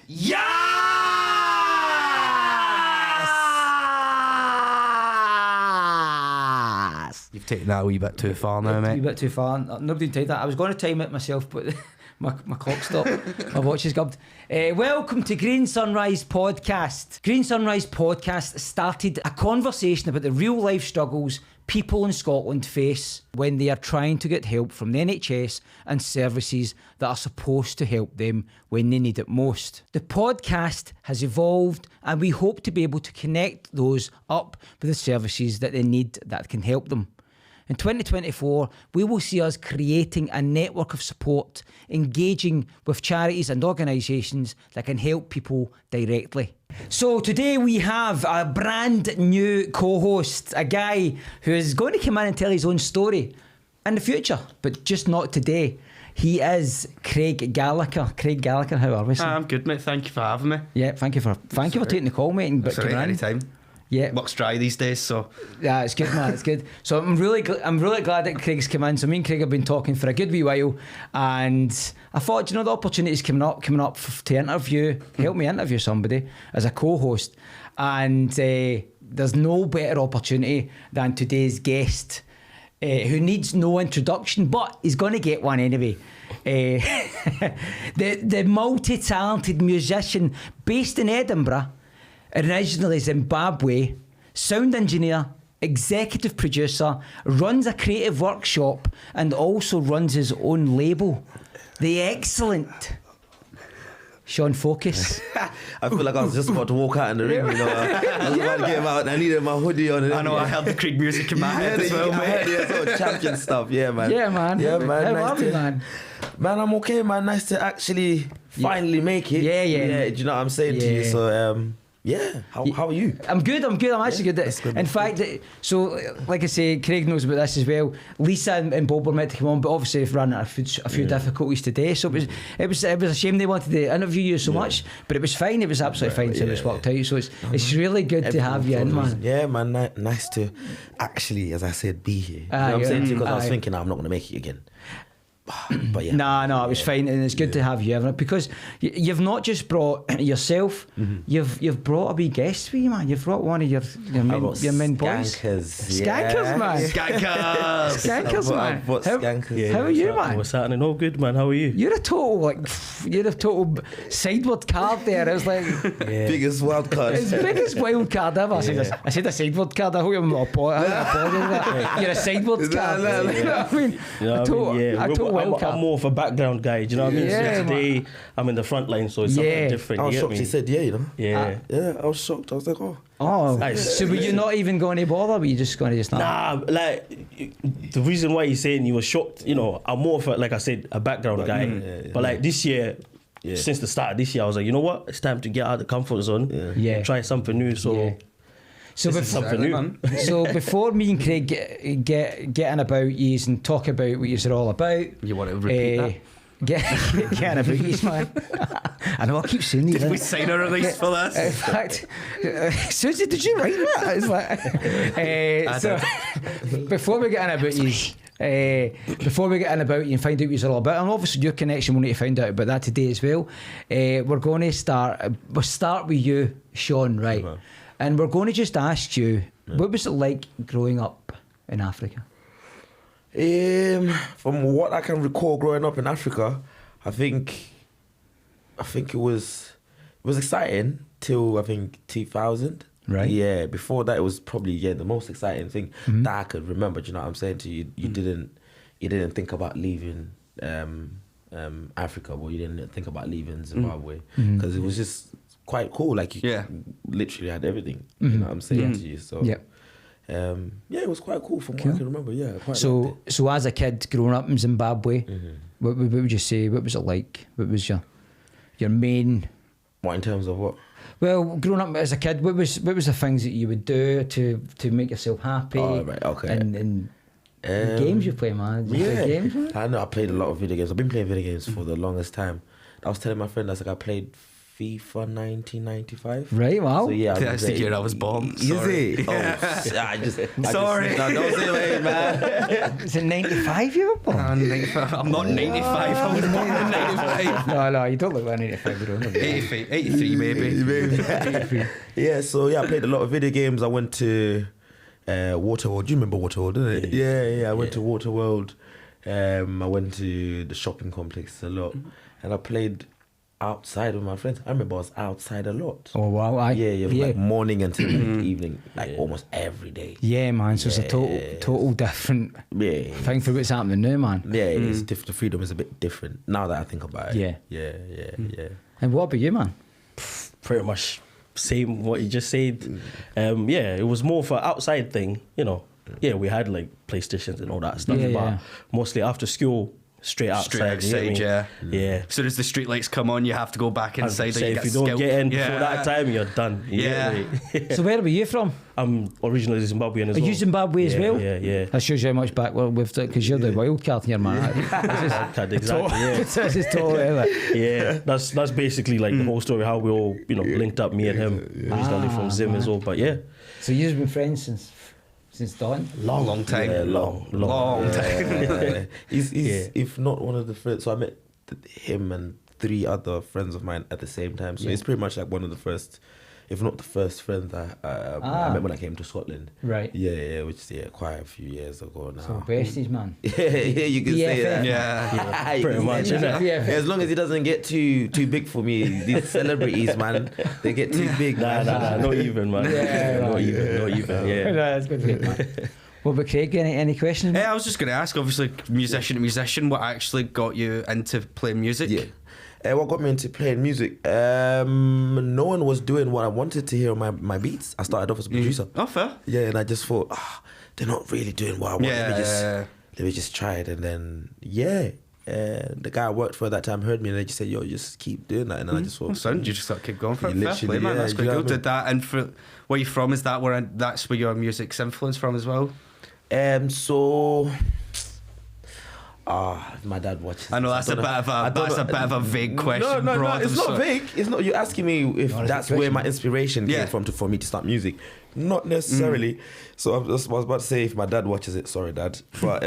Yes! You've taken that a wee bit too far now, mate. A wee bit too far. Nobody tried that. I was going to time it myself, but my clock stopped. My watch is gubbed. Welcome to Green Sunrise Podcast. Green Sunrise Podcast started a conversation about the real life struggles people in Scotland face when they are trying to get help from the NHS and services that are supposed to help them when they need it most. The podcast has evolved and we hope to be able to connect those up with the services that they need that can help them. In 2024, we will see us creating a network of support, engaging with charities and organisations that can help people directly. So today we have a brand new co-host, a guy who is going to come in and tell his own story in the future, but just not today. He is Craig Gallagher. Craig Gallagher, how are we? I'm good, mate. Thank you for having me. Yeah, thank you for taking the call, mate. And That's all right, anytime. Yeah, Work's dry these days, so yeah, it's good, man. It's good. So I'm really glad that Craig's come in. So me and Craig have been talking for a good wee while, and I thought, you know, the opportunity's coming up to interview, help me interview somebody as a co-host, and there's no better opportunity than today's guest, who needs no introduction, but he's going to get one anyway. The multi-talented musician based in Edinburgh, originally Zimbabwe, sound engineer, executive producer, runs a creative workshop and also runs his own label. The excellent Sean Focus. I feel like I was just about to walk out in the room, you know. I was about to get him out and I needed my hoodie on. I know I held the Craig music in my head as well, mate. Yeah, sort of champion stuff, yeah, man. Yeah, man. Yeah, man. How Nice are you, man? Man, I'm okay, man. Nice to actually finally make it. Yeah. Do you know what I'm saying to you? So, yeah. How are you? I'm good. I'm actually good. In fact, so like I say, Craig knows about this as well. Lisa and Bob were meant to come on, but obviously they've run into a few difficulties today. So it was a shame they wanted to interview you so much, but it was fine. It was absolutely fine. So it was worked out. So it's really good to have you in, man. Yeah, man. Nice to actually, as I said, be here. You know what I'm saying to you? Because I was thinking, I'm not going to make it again. But yeah. No, it was fine, and it's good to have you, because you've not just brought yourself, you've brought a wee guest with you, man. You've brought one of your main boys. Skankerz, man. Skankerz, man. How are you, man? What's happening? All good, man. How are you? You're a total sideward card there. It was like biggest wild card. It's the biggest wild card ever. I said a sideward card. I hope you're not apologising. You're a sideward card. You know what I mean? I'm more of a background guy, do you know what I mean? Yeah, so today I'm in the front line, so it's something different. I was shocked he said you know? Yeah. I was shocked. I was like, oh. Nice. So were you not even going to bother? Were you just going to just Nah, like, the reason why he's saying you were shocked, you know, I'm more of a, like I said, a background guy. But like this year, since the start of this year, I was like, you know what? It's time to get out of the comfort zone. Try something new. So something new. So before me and Craig get in about yous and talk about what yous are all about, You want to repeat that? Get in about yous, man. I know I keep saying these. Did we sign a release for this? In fact, Susie, did you write that? It's like, before we get in about yous. Before we get in about you and find out what you're all about, and obviously your connection, we'll need to find out about that today as well. We're going to start with you, Sean, right? Okay. And we're going to just ask you, what was it like growing up in Africa? From what I can recall growing up in Africa, I think it was exciting till I think 2000. Right. Yeah. Before that, it was probably the most exciting thing that I could remember. Do you know what I'm saying to you? You didn't think about leaving Africa, or you didn't think about leaving Zimbabwe because it was just quite cool. Like you literally had everything. You know what I'm saying to you? So it was quite cool from what I can remember. Yeah. So as a kid growing up in Zimbabwe, what would you say? What was it like? What was your main? What in terms of what? Well, growing up as a kid, what was the things that you would do to make yourself happy? Oh, right, okay. And games you play, man. Did you play games? I know I played a lot of video games. I've been playing video games for the longest time. I was telling my friend, I was like, I played FIFA 1995. Right, wow. So yeah, That's the year I was born. Sorry. Is it? Oh, Sorry. No, don't say my age, man. Is it 95 you were born? I'm not 95. I was born in 95. No, you don't look like 95, bro. 83 maybe. Yeah, so yeah, I played a lot of video games. I went to Waterworld. Do you remember Waterworld, didn't it? Yeah. I went to Waterworld. I went to the shopping complex a lot. And I played outside with my friends. I remember I was outside a lot. Oh, wow. Like morning until like evening, like almost every day. Yeah, man. So it's a total different thing for what's happening now, man. Yeah, it's different. The freedom is a bit different now that I think about it. Yeah. And what about you, man? Pretty much same what you just said. It was more for outside thing, you know. Yeah, we had like PlayStations and all that stuff, but mostly after school, straight outside. Yeah. So as the street lights come on, you have to go back inside. If you don't get in before that time, you're done. So where were you from? I'm originally Zimbabwean as well. Are you Zimbabwe as well? Yeah. That shows you how much back we've done, because you're the wild card here, man. This is totally Yeah, that's basically like the whole story, how we all, linked up, me and him. Originally from Zim as well, but yeah. So you've been friends since dawn? Long time. Yeah, long time. He's if not one of the friends. So I met him and 3 other friends of mine at the same time. So he's pretty much like one of the first, if not the first friend that I met when I came to Scotland. Right. Yeah, which is quite a few years ago now. So besties, man. Yeah, you can say that. Yeah, pretty much. As long as he doesn't get too big for me, these celebrities, man, they get too big. Nah, not even, man. Not even. Yeah, that's good, man. What about Craig? Any questions? I was just going to ask, obviously, musician to musician, what actually got you into playing music? Yeah. What got me into playing music? No one was doing what I wanted to hear on my beats. I started off as a producer. Oh, fair. Yeah, and I just thought, they're not really doing what I want. Let me just try it. And then, the guy I worked for at that time heard me and they just said, yo, just keep doing that. And then I just thought... Son, you just got to keep going for it. Fair play, Literally, man. That's quite good. I mean? Did that, and for where you're from, is that that's where your music's influence from as well? So... my dad watches. I know that's a bit of a vague question. No, it's not vague. It's not. You're asking me if that's where my inspiration came from for me to start music. Not necessarily. So I was about to say if my dad watches it. Sorry, Dad. But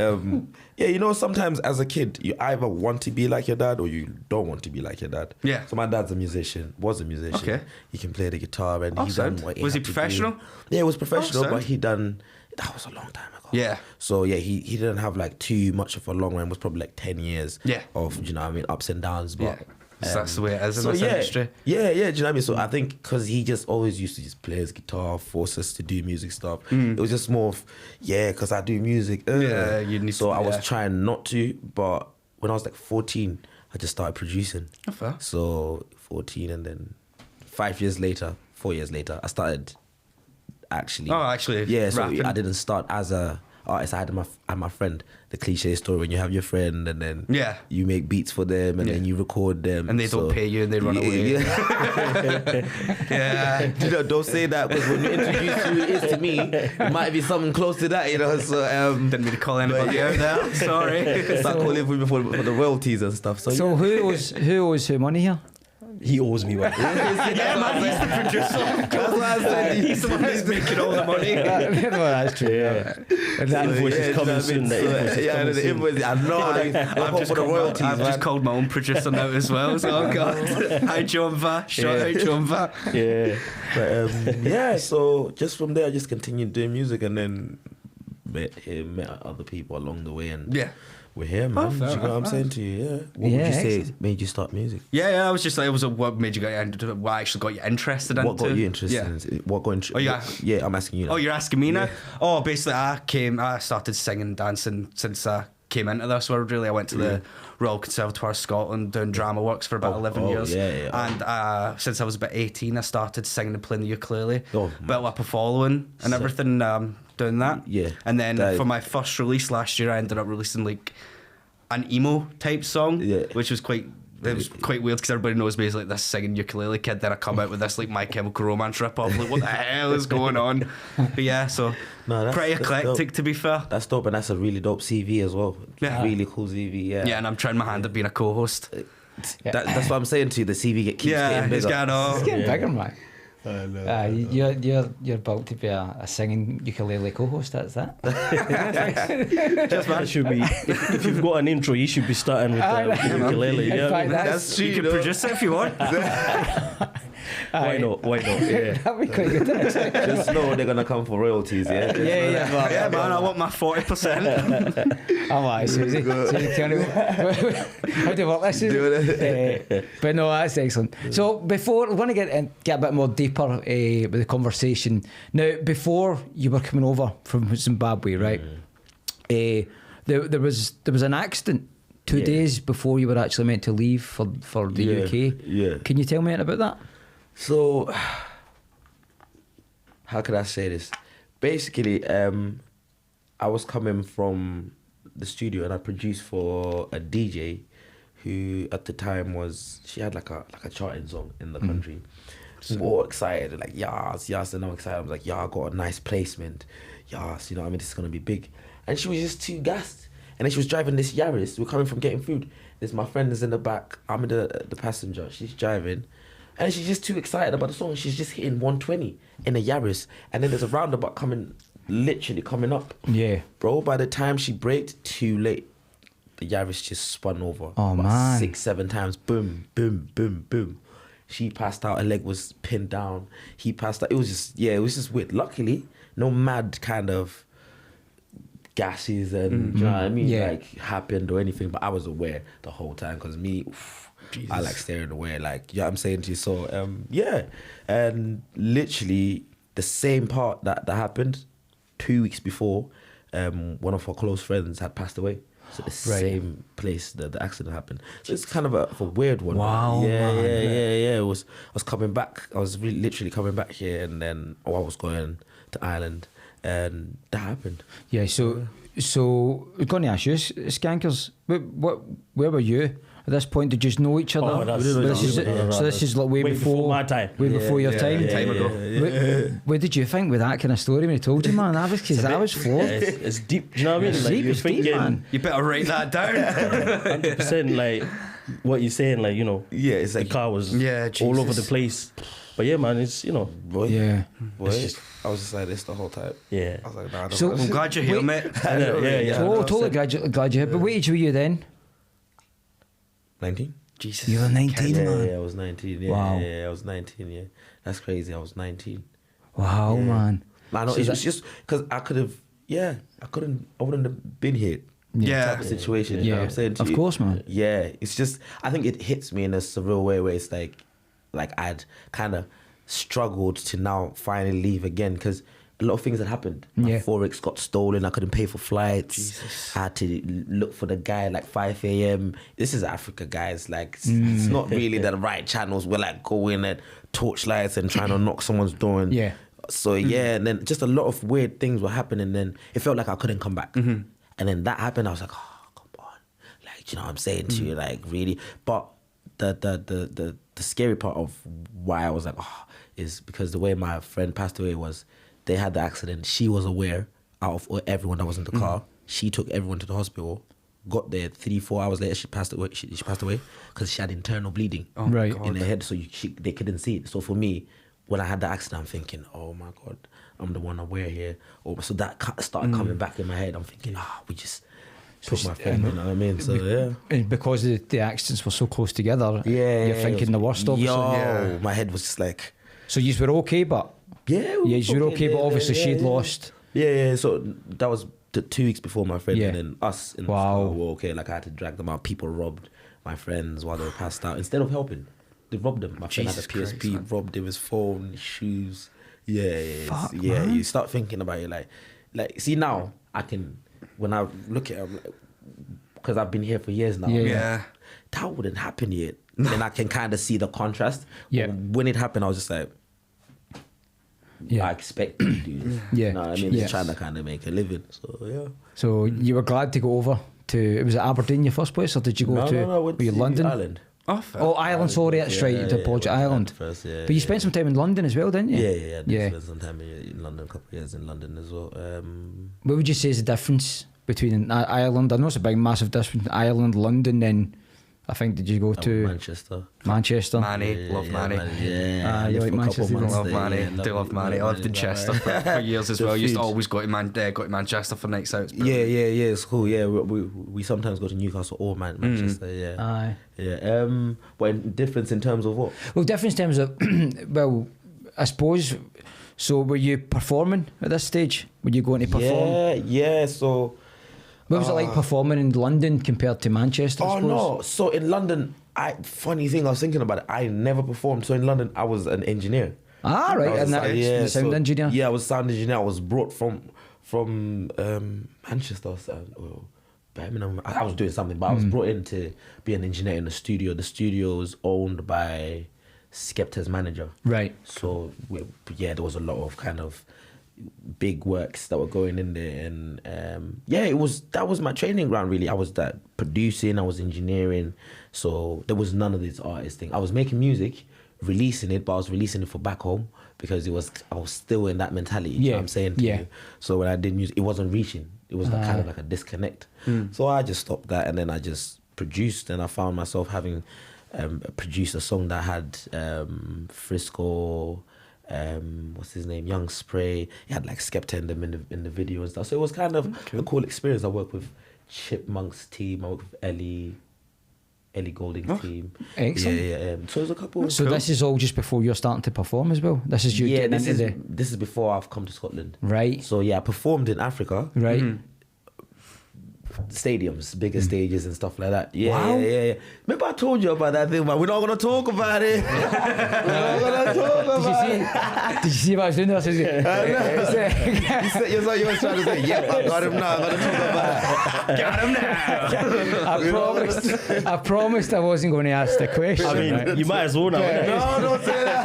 sometimes as a kid, you either want to be like your dad or you don't want to be like your dad. Yeah. So my dad's a musician. Was a musician. Okay. He can play the guitar and he done what he was he had to professional? do. Yeah, he was professional, but he done. That was a long time ago. Yeah. So he didn't have like too much of a long run. It was probably like 10 years of ups and downs. But so that's the way it is in this industry. Yeah. Do you know what I mean? So I think because he just always used to just play his guitar, force us to do music stuff. It was just more of because I do music. You need so to. I was trying not to, but when I was like 14, I just started producing. Oh, fair. So 14, and then 4 years later, I started. Actually, yeah. So rapping. I didn't start as a artist. I had my friend. The cliche story when you have your friend and then you make beats for them and then you record them and they don't pay you and they run away. Don't say that because when you introduce who it is to me, it might be something close to that, So didn't mean to call anybody out there. Sorry. Start calling for the royalties and stuff. So who owes who money here? He owes me one. He's the producer. That's what I said. He's the one who's making all the money. That's true. And that invoice is coming soon. The invoice. I know. I'm just for the royalties. I've just called my own producer now as well. So, oh God. Hi, John Va. Shout out John Va. Yeah. But, so just from there, I just continued doing music and then met other people along the way. And we're here, man. You know what I'm saying to you? Yeah. What would you say made you start music? I was just like, what made you get into what actually got you interested into? What got you interested in? What got interested? I'm asking you now. Oh, you're asking me now? Oh, basically, I started singing and dancing since I came into this world, really. I went to the Royal Conservatoire of Scotland doing drama works for about 11 years. And since I was about 18, I started singing and playing the ukulele. Built up a following and everything. Doing that, and then for my first release last year, I ended up releasing like an emo type song, which was quite weird because everybody knows me as like this singing ukulele kid. Then I come out with this like My Chemical Romance rip off. Like, what the hell is going on? But so pretty eclectic to be fair. That's dope, and that's a really dope CV as well. Really cool CV. Yeah, and I'm trying my hand at being a co-host. That's what I'm saying to you. The CV keeps getting bigger. It's getting bigger, man. You're about to be a singing ukulele co-host. That's that. Just man, should be. If you've got an intro, you should be starting with ukulele. In fact, that's true. You can produce it if you want. Why not? Yeah. That'd be quite good. Just know they're gonna come for royalties. Yeah. Yeah, man. I want my 40%. Oh, I see. Tell me how do you work this? But no, that's excellent. So before, I want to get a bit more deeper with the conversation. Now, before you were coming over from Zimbabwe, right? There was an accident 2 days before you were actually meant to leave for the UK. Yeah. Can you tell me about that? So, how could I say this? Basically, I was coming from the studio and I produced for a DJ who at the time she had like a charting song in the country. More excited, like yes, and I'm excited. I was like, I got a nice placement. Yes, you know what I mean, this is gonna be big. And she was just too gassed. And then she was driving this Yaris. We're coming from getting food. There's my friend is in the back. I'm in the passenger. She's driving. And she's just too excited about the song. She's just hitting 120 in a Yaris. And then there's a roundabout literally coming up. Yeah. Bro, by the time she braked, too late. The Yaris just spun over. Oh, man. 6-7 times. Boom, boom, boom, boom. She passed out. Her leg was pinned down. He passed out. It was just weird. Luckily, no mad kind of gases and, you know what I mean? Like, happened or anything. But I was aware the whole time because I like staring away, like, I'm saying to you. So, and literally the same part that happened 2 weeks before, one of our close friends had passed away. So the same place that the accident happened. So it's kind of a weird one. Wow. Yeah. I was coming back. I was literally coming back here, and then I was going to Ireland, and that happened. Yeah. So I'm going to ask you, Skankerz, where were you at this point? Did you just know each other? This is like way before my time. Way before your time. Time ago. What did you think with that kind of story when he told you, man? I was floored. It's deep. Do you know what I mean? Like, It's deep, man. You better write that down. 100%. Like what you're saying, like, you know. Yeah, it's like the car was Jesus. all over the place. But yeah, man, it's, you know. Boy, I was just like this the whole time. Yeah. I was like, nah, So- I'm glad you're here, mate. Yeah. Oh, totally glad you're here. But what age were you then? 19? Jesus. You were 19, man. Yeah, I was 19. Yeah, Wow. yeah, I was 19. Yeah, that's crazy. I was 19. Wow, man. Man, So it was just because I wouldn't have been here. Yeah. Type of situation. You know what I'm saying to Of you? course, man. Yeah, it's just, I think it hits me in a surreal way where it's like I'd kind of struggled to now finally leave again because a lot of things had happened. My Forex got stolen. I couldn't pay for flights. Jesus. I had to look for the guy like 5 a.m. This is Africa, guys. Like, it's not really the right channels. We're like going at torchlights and trying to knock someone's door. And so, and then just a lot of weird things were happening. Then it felt like I couldn't come back. And then that happened. I was like, oh, come on. Like, you know what I'm saying to you? Like, really? But the scary part of why I was like, is because the way my friend passed away was they had the accident. She was aware out of everyone that was in the car. She took everyone to the hospital. Got there 3-4 hours later. She passed away. She passed away because she had internal bleeding in her head. So they couldn't see it. So for me, when I had the accident, I'm thinking, oh my God, I'm the one aware here. So that started coming back in my head. I'm thinking, we just took my friend. You know what I mean? So yeah. And because the accidents were so close together, you're thinking the worst, obviously. My head was just like. So you were okay, but. Yeah, you were okay, but obviously she'd lost. Yeah. So that was 2 weeks before my friend, and then us in the school were okay. Like I had to drag them out. People robbed my friends while they were passed out. Instead of helping, they robbed them. My friend had a PSP, Christ, robbed him his phone, shoes. Yeah. Man. You start thinking about it, like see now I can when I look at it, because I've been here for years now. Yeah. That wouldn't happen yet. And I can kind of see the contrast. Yeah. When it happened, I was just like. I expect you to do this. You know what I mean? Just trying to kind of make a living. So, yeah. So, you were glad to go over to, was it Aberdeen your first place, or did you go to were you London? Ireland. Ireland, sorry, that's right, to apologise, Ireland. First, but you spent some time in London as well, didn't you? Yeah. I did spend some time in London, a couple of years in London as well. What would you say is the difference between Ireland? I know it's a big, massive difference between Ireland, London, and I think, did you go to Manchester? Manny, love Manny. Yeah, you like Manchester? Love Manny. Do love Manny. I lived in Chester for years as well. Used to always go to Manchester for nights out. Yeah. It's cool. Yeah, we sometimes go to Newcastle or Manchester. Yeah. Aye. Yeah. But difference in terms of what? Well, difference in terms of, well, I suppose. So, were you performing at this stage? Were you going to perform? Yeah. So, what was it like performing in London compared to Manchester? I suppose? No. So in London, funny thing, I was thinking about it. I never performed. So in London, I was an engineer. Ah, right. And the sound engineer. Yeah, I was sound engineer. I was brought from Manchester or Birmingham. I was doing something, but I was brought in to be an engineer in the studio. The studio was owned by Skankerz manager. Right. So there was a lot of kind of big works that were going in there, and that was my training ground really. I was that producing, I was engineering, so there was none of this artist thing. I was making music, releasing it, but I was releasing it for back home because I was still in that mentality. You know what I'm saying to you. So when I did music, it wasn't reaching. It was kind of like a disconnect. So I just stopped that, and then I just produced, and I found myself having produced a song that had Frisco, what's his name, Young Spray. He had like Skepta in the video and stuff. So it was kind of a cool experience. I worked with Chipmunk's team. I worked with Ellie Golding's team. Excellent. Yeah. So there's a couple. So this is all just before you're starting to perform as well. This is you getting into this is before I've come to Scotland. Right. So I performed in Africa. Right. Stadiums, bigger stages and stuff like that. Wow. Yeah. Remember I told you about that thing, but we're not gonna talk about it. We're not gonna talk about it. Did you see what I was doing there? You was trying to say, yeah, I got him now. I'm gonna talk about it. Got him now. I promised I wasn't going to ask the question. I mean, right? you might as well now. No, don't say that.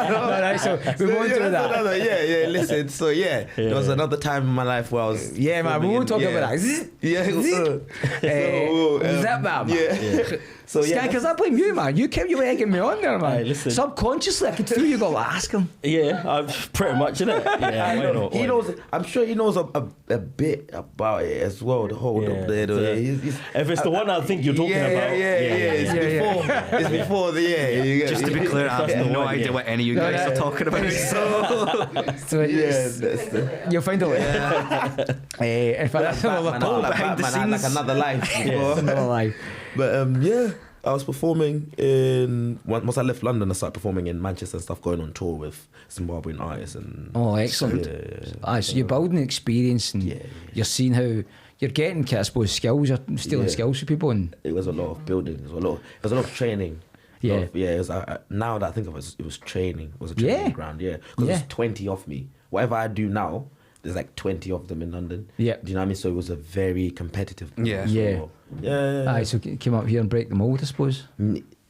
No. Right, so we won't do that. Yeah. Listen, so there was another time in my life where I was. Yeah, man, we won't talk about that. Yeah. Zip, man. Yeah. So Skankerz, I blame you, man. You kept you egging me on there, man. Hey, listen. Subconsciously, I could feel you go, ask him. Yeah, I'm pretty much, innit? Yeah, why not? He knows. I'm sure he knows a bit about it as well. The whole. If it's the one I think you're talking about. It's before the year. Just to be clear, I have no idea what any of you guys are talking about. So you'll find out. In fact, that's behind the scenes, like another life. Another life. But I was performing once I left London, I started performing in Manchester and stuff, going on tour with Zimbabwean artists. And excellent. So you're building experience, and you're seeing how you're getting, I suppose, skills. You're stealing skills from people, and it was a lot of building. It was a lot of training. It was, now that I think of it, it was training. It was a training ground. Yeah, because there's 20 of me. Whatever I do now, there's like 20 of them in London. Yeah. Do you know what I mean? So it was a very competitive. Aye, so came up here and break the mold, I suppose.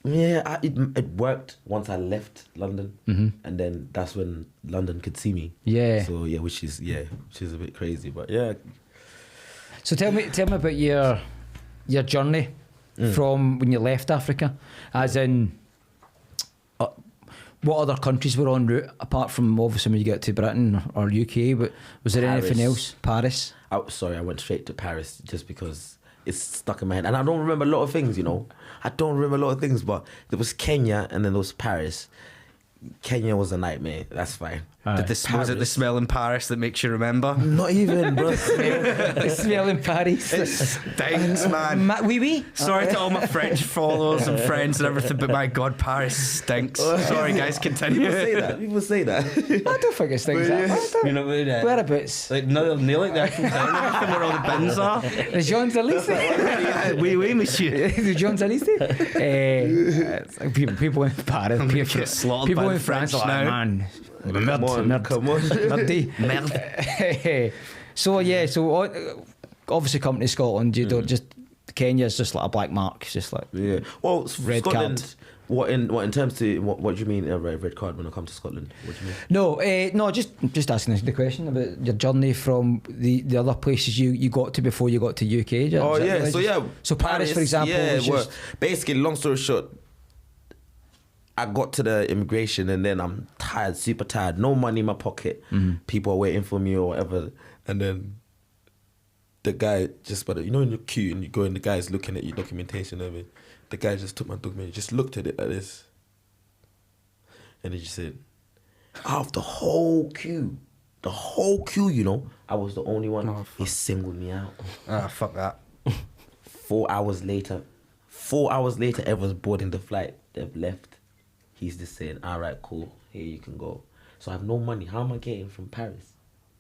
Yeah, it worked once I left London, and then that's when London could see me. Yeah. So which is a bit crazy, but yeah. So tell me about your journey from when you left Africa, as in. What other countries were en route apart from obviously when you get to Britain or UK? But was there anything else? Paris? I went straight to Paris just because it's stuck in my head, and I don't remember a lot of things. But there was Kenya, and then there was Paris. Kenya was a nightmare. That's fine. Was it the smell in Paris that makes you remember? Not even, bro. The smell in Paris. It stinks, man. Oui. Sorry to all my French followers and friends and everything, but my God, Paris stinks. Sorry, guys, continue. People say that. I don't think it stinks that bad. You know, whereabouts? Like near like the actual town and everything where all the bins are. The Champs-Élysées. Oui, monsieur. The Champs-Élysées. People in Paris. People in France are like, man. Come on. So obviously come to Scotland, you don't just, Kenya's just like a black mark. It's just like well, red Scotland, card. What in terms to what do you mean a red card when I come to Scotland? What do you mean? No, just asking the question about your journey from the other places you got to before you got to UK. So Paris, for example. Basically, long story short, I got to the immigration and then I'm tired, super tired, no money in my pocket. People are waiting for me or whatever, and then the guy just, but you know, in the queue and you go and the guy's looking at your documentation of it. The guy just took my document, just looked at it like this, and he just said, out of the whole queue, you know, I was the only one. Oh, he singled me out. Ah, fuck that. 4 hours later, everyone's boarding the flight. They've left. He's just saying, all right, cool, here you can go. So I have no money. How am I getting from Paris?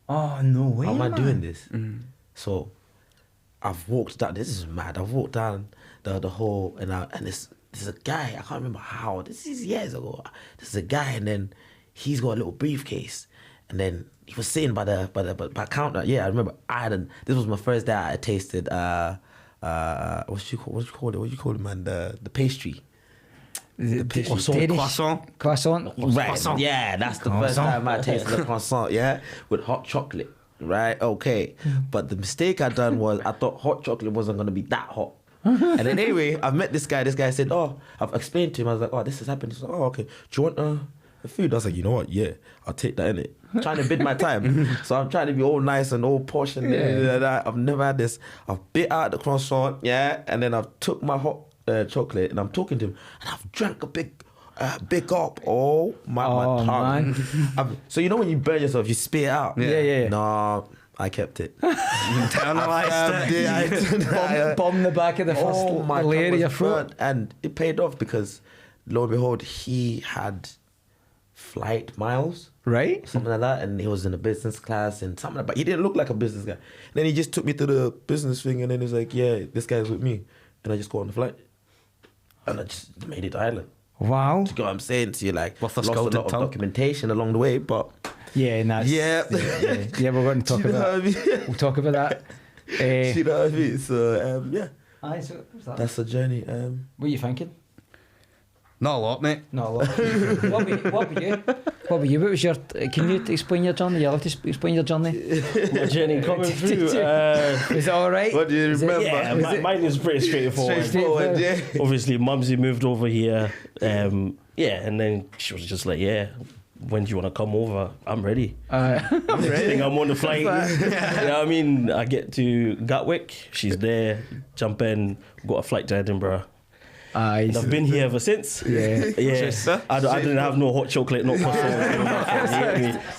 Oh, no way, How am I man. doing this? So I've walked down. This is mad. I've walked down the whole, and there's a guy. I can't remember how. This is years ago. There's a guy, and then he's got a little briefcase, and then he was sitting by the counter. Yeah, I remember. This was my first day I tasted. What you call it, man? The pastry. The Croissant. Croissant. Right. Croissant. Yeah, that's the first time I tasted the croissant. Yeah, with hot chocolate. Right. Okay. But the mistake I done was I thought hot chocolate wasn't gonna be that hot. And then anyway, I've met this guy. This guy said, "Oh," I've explained to him. I was like, "Oh, this has happened." He's like, "Oh, okay. Do you want the food?" I was like, "You know what? Yeah, I'll take that in it." Trying to bid my time. So I'm trying to be all nice and all posh and that. I've never had this. I've bit out the croissant, yeah, and then I've took my hot chocolate and I'm talking to him and I've drank a big up. Oh my tongue. So you know when you burn yourself, you spit it out. Yeah. No, I kept it. Internalized it. Bomb the back of the first layer of your throat. And it paid off because lo and behold, he had flight miles. Right. Something like that, and he was in a business class and something like that, but he didn't look like a business guy. And then he just took me to the business thing and then he's like, yeah, this guy's with me. And I just go on the flight. And I just made it to Ireland. Wow. Do you know what I'm saying? So you like With the lost a lot of tongue. documentation along the way, but Yeah, and that's... yeah. Yeah, we're going to talk Do you know about what I that. mean? We'll talk about that. Do you know what I mean? So yeah, Aye, so what's that? that's a journey. What are you thinking? Not a lot, mate. Not a lot. What were you? What was your... Can you explain your journey? You allowed to explain your journey? My journey coming through. Is it all right? What do you remember? Yeah, mine is pretty straightforward. Straightforward, yeah. Obviously, Mumsy moved over here. Yeah, and then she was just like, yeah, when do you want to come over? I'm ready. I'm Next thing I'm on the flight. You know what I mean? I get to Gatwick. She's there. Jump in. Got a flight to Edinburgh. And I've been here ever since. Yeah. I didn't have no hot chocolate, no croissant.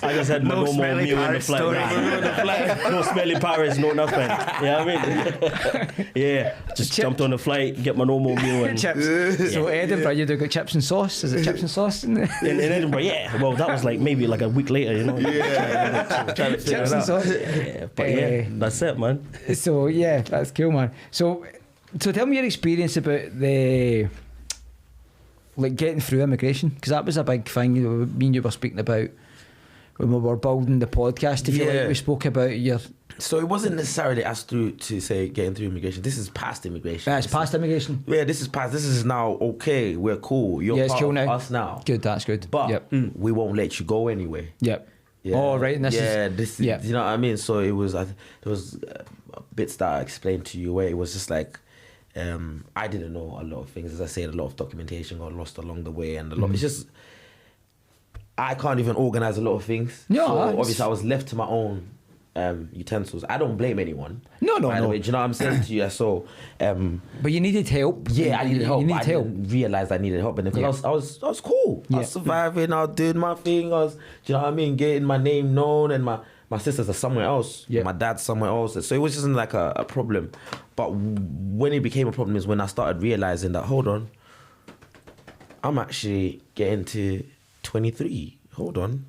I just had my normal smelly meal in the Paris flight. story. No smelly Paris, no nothing. You know what I mean? Yeah. Just jumped on the flight, get my normal meal. And Chips. So Edinburgh, you do got chips and sauce. Is it chips and sauce? in Edinburgh, yeah. Well, that was like maybe like a week later, you know. Trying to figure Chips it and out. sauce. Yeah, but yeah, that's it, man. So yeah, that's cool, man. So tell me your experience about the getting through immigration, because that was a big thing. Me and you were speaking about when we were building the podcast. If you like, we spoke about your. So it wasn't necessarily us through to say getting through immigration. This is past immigration. It's past immigration. Yeah, this is past. This is now okay. We're cool. You're It's part cool of now. us now. Good, that's good. But we won't let you go anyway. Yep. Yeah. Oh, right. And this is, this is, you know what I mean? So it was, there was bits that I explained to you where it was just like, I didn't know a lot of things. As I said, a lot of documentation got lost along the way, and a lot. It's just I can't even organize a lot of things. No, so obviously I was left to my own utensils. I don't blame anyone. No. By the way, do you know what I'm saying to you? So, but you needed help. yeah, I needed help. You But needed I help. didn't realize I needed help, and because I was cool. I Yeah. was surviving. I was doing my thing. I was, do you know what I mean? Getting my name known, and my sisters are somewhere else. Yeah. My dad's somewhere else. So it was just like a problem. But when it became a problem is when I started realizing that, hold on, I'm actually getting to 23. Hold on.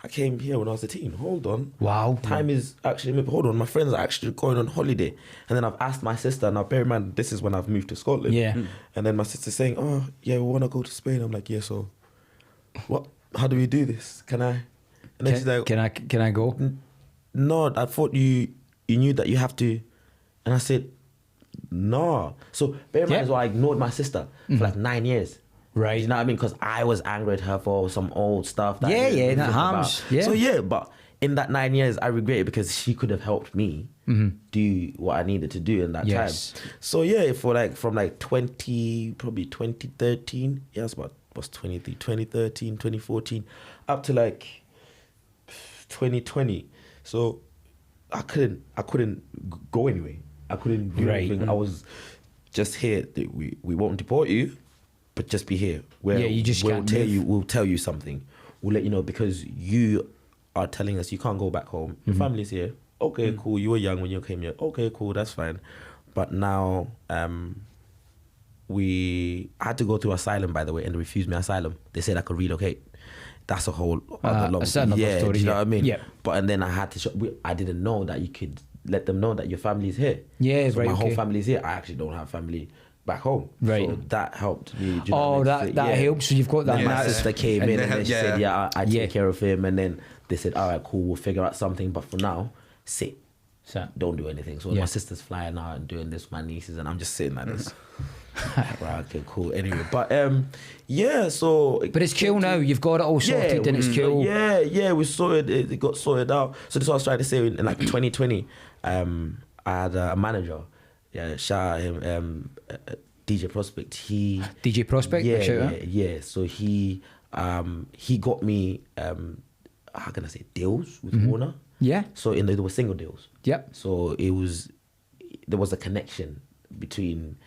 I came here when I was a teen. Hold on. Wow. Time is actually, hold on, my friends are actually going on holiday. And then I've asked my sister, now bear in mind, this is when I've moved to Scotland. Yeah. And then my sister's saying, oh, yeah, we want to go to Spain. I'm like, yeah, so what? How do we do this? Can I? And then she's like, Can I go? no, I thought you knew that you have to. And I said, no. So bear in mind as well, I ignored my sister for like 9 years. Right. You know what I mean? Because I was angry at her for some old stuff. That I didn't that think harms. about. Yeah. So yeah, but in that 9 years, I regret it because she could have helped me do what I needed to do in that Yes. time. So yeah, for like from like 2013, yeah, it's about what's 23, 2013, 2014, up to like 2020. So I couldn't go anywhere. I couldn't do anything. I was just here. We won't deport you, but just be here. You just we'll can't tell move. you. We'll tell you something. We'll let you know because you are telling us you can't go back home. Your family's here. Okay, cool. You were young when you came here. Okay, cool. That's fine. But now, I had to go through asylum, by the way, and they refused me asylum. They said I could relocate. That's a whole other long story. Do you know what I mean? Yeah. But and then I had to. I didn't know that you could let them know that your family's here. Yeah, so right. My whole family's here. I actually don't have family back home. Right. So that helped me. Do you know what I mean? that helps. So you've got that. Then my sister came in and then she said, I take care of him. And then they said, all right, cool, we'll figure out something. But for now, sit. Don't do anything. So my sister's flying out and doing this, my nieces, and I'm just sitting like this. Right, okay, cool. Anyway, but so. But it's cool now. You've got it all sorted, and it's cool. Yeah, we sorted. It got sorted out. So this is what I was trying to say. In like 2020, I had a manager. Yeah, shout out him. DJ Prospect. DJ Prospect. Yeah. So he got me. How can I say, deals with Warner? Yeah. So there were single deals. Yep. So there was a connection between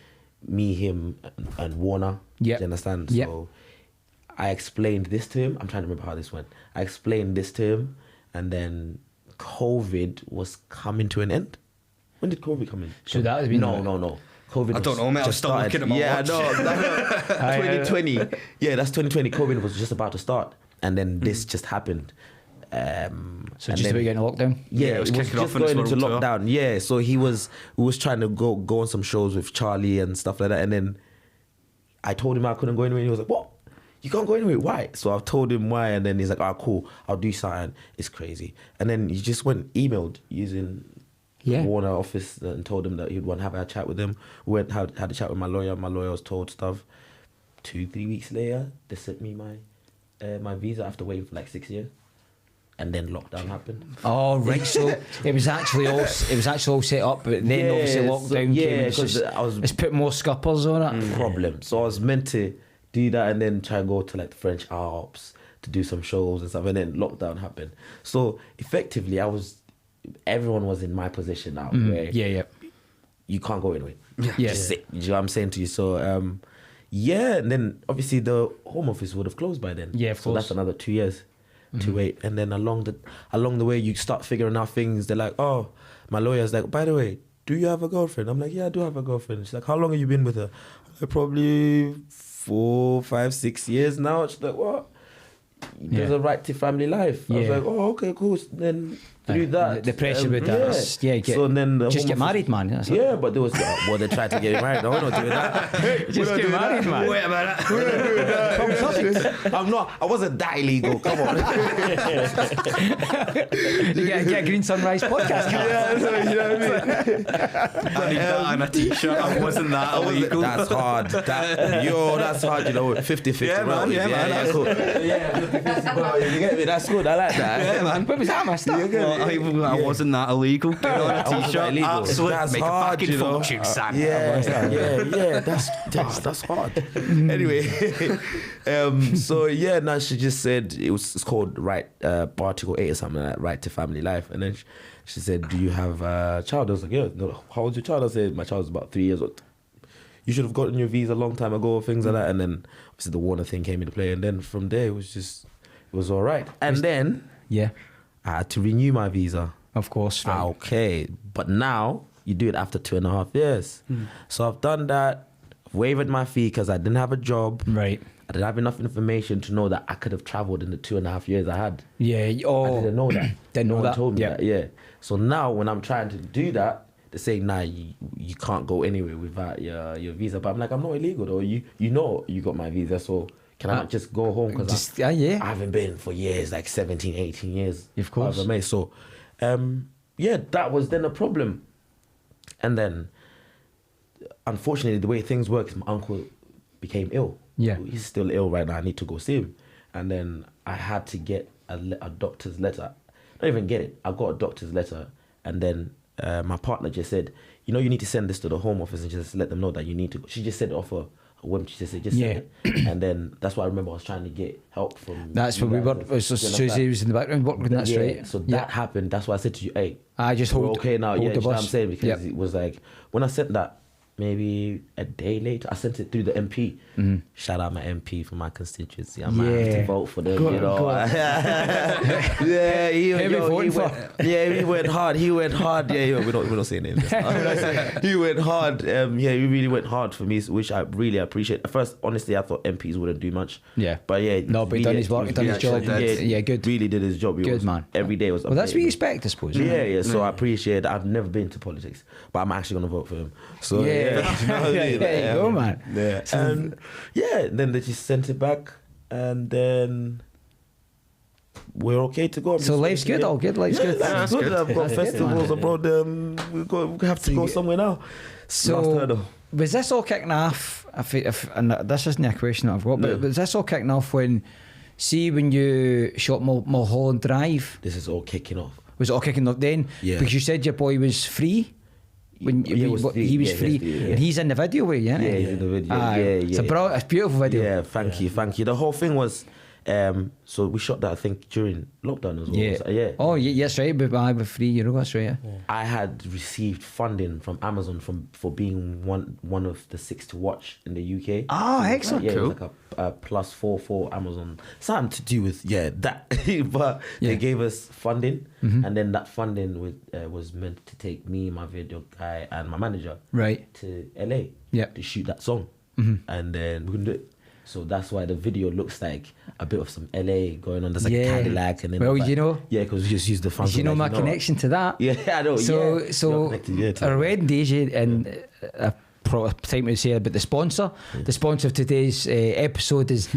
me, him, and Warner. Yeah. Do you understand? Yep. So I explained this to him. I'm trying to remember how this went. I explained this to him, and then COVID was coming to an end. When did COVID come in? So that would have been no. COVID. I don't know, mate. I was still looking at my watch. I know. 2020. Yeah, that's 2020. COVID was just about to start, and then this just happened. So just about getting a lockdown? Yeah, it was just going into lockdown. Yeah, so we was trying to go on some shows with Charlie and stuff like that, and then I told him I couldn't go anywhere, and he was like, "What? You can't go anywhere? Why?" So I told him why, and then he's like, "Oh, cool, I'll do something." It's crazy, and then he just emailed using the Warner office and told him that he'd want to have a chat with him. We had a chat with my lawyer. My lawyer was told stuff. 2-3 weeks later, they sent me my visa after waiting for like 6 years. And then lockdown happened. Oh right, so it was actually all set up, but then obviously lockdown came. It's put more scuppers on it. Problem. So I was meant to do that and then try and go to like the French Alps to do some shows and stuff, and then lockdown happened. So effectively, everyone was in my position now, where you can't go anywhere. Just sit. You know what I'm saying to you? So and then obviously the Home Office would have closed by then. Yeah, of course. So that's another 2 years. To wait, and then along the way you start figuring out things. They're like, oh, my lawyer's like, by the way, do you have a girlfriend? I'm like, yeah, I do have a girlfriend. She's like, how long have you been with her? I'm like, probably 4, 5, 6 years now. She's like, what? There's a right to family life. I was like, oh, okay, cool. Then through that, the pressure with that, so then just get married, man. But there was they tried to get married. No, we're not doing that. Just get married, man. Wait a minute. I wasn't that illegal. Come on. You get a Green Sunrise podcast. You know what I mean? I need that on a t-shirt. I wasn't that illegal. That's hard. That's hard. You know, 50-50. Yeah, man. Yeah, cool. Yeah, 50-50. You get me? That's good. I like that. Yeah, man. When was that my stuff? I wasn't that illegal. Get on a t-shirt. Absolutely. That's Make hard, a fucking fortune, son. Yeah. That's hard. Anyway, so now she just said it's called Article 8 or something like that, right to family life, and then she said, "Do you have a child?" I was like, "Yeah." No, how old's your child? I said, "My child's about 3 years old." You should have gotten your visa a long time ago, things like that. And then obviously the Warner thing came into play, and then from there it was all right. And then I had to renew my visa. Of course. Right. Okay, but now you do it after 2.5 years. So I've done that, waived my fee because I didn't have a job. Right. I didn't have enough information to know that I could have travelled in the 2.5 years I had. Yeah. Oh. I didn't know that. Didn't know no one that. told me that. Yeah. So now when I'm trying to do that, they say, nah, you can't go anywhere without your visa. But I'm like, I'm not illegal though. You know you got my visa, so can I not just go home? Because I haven't been for years, like 17, 18 years. Of course. So, that was then a problem. And then, unfortunately, the way things work is my uncle became ill. Yeah. He's still ill right now. I need to go see him. And then I had to get a doctor's letter. Not even get it. I got a doctor's letter. And then my partner just said, you need to send this to the Home Office and just let them know that you need to go. She just said it off her She just said, just send it. And then that's why I remember I was trying to get help from. That's what we were. So Susie was in the background working. That's right. So that happened. That's why I said to you, hey, I just we're hold. okay now. Hold Yeah, the you know what bus. I'm saying? Because it was like when I sent that. Maybe a day later, I sent it through the MP. Shout out my MP for my constituency. I might have to vote for them, you know. He went hard. He went hard. Yeah, we're not saying it. He went hard. He really went hard for me, which I really appreciate. At first, honestly, I thought MPs wouldn't do much. Yeah, but no, but he done his work, he done his job. Yeah, good. Really did his job. Good man. Every day was. Well, that's what you expect, I suppose. Yeah. So I appreciate. I've never been to politics, but I'm actually gonna vote for him. So there you go, man. Yeah. And then they just sent it back, and then we're okay to go. So life's good, all good, life's good. Life's good. I've got festivals abroad. We have to go somewhere now. So was this all kicking off? And this isn't a question that I've got, but was this all kicking off when you shot Mulholland Drive? This is all kicking off. Was it all kicking off then? Yeah. Because you said your boy was free. When he was free, and he's in the video with you, isn't he? Yeah, he's in the video. It's a beautiful video. Yeah, thank you. The whole thing was, so we shot that I think during lockdown as well. Yeah. Oh, yeah, that's right. But I was free. That's right. Yeah. I had received funding from Amazon for being one of the 6 to watch in the UK. Oh, excellent. Yeah, cool. It was like a +4 for Amazon. Something to do with that. But they gave us funding, and then that funding was meant to take me, my video guy, and my manager to LA to shoot that song, and then we couldn't do it. So that's why the video looks like a bit of some LA going on. There's like a Cadillac, and then because we just used the funds. You know my connection to that. Yeah, I know. So our wedding day, and time to say about the sponsor. The sponsor of today's episode is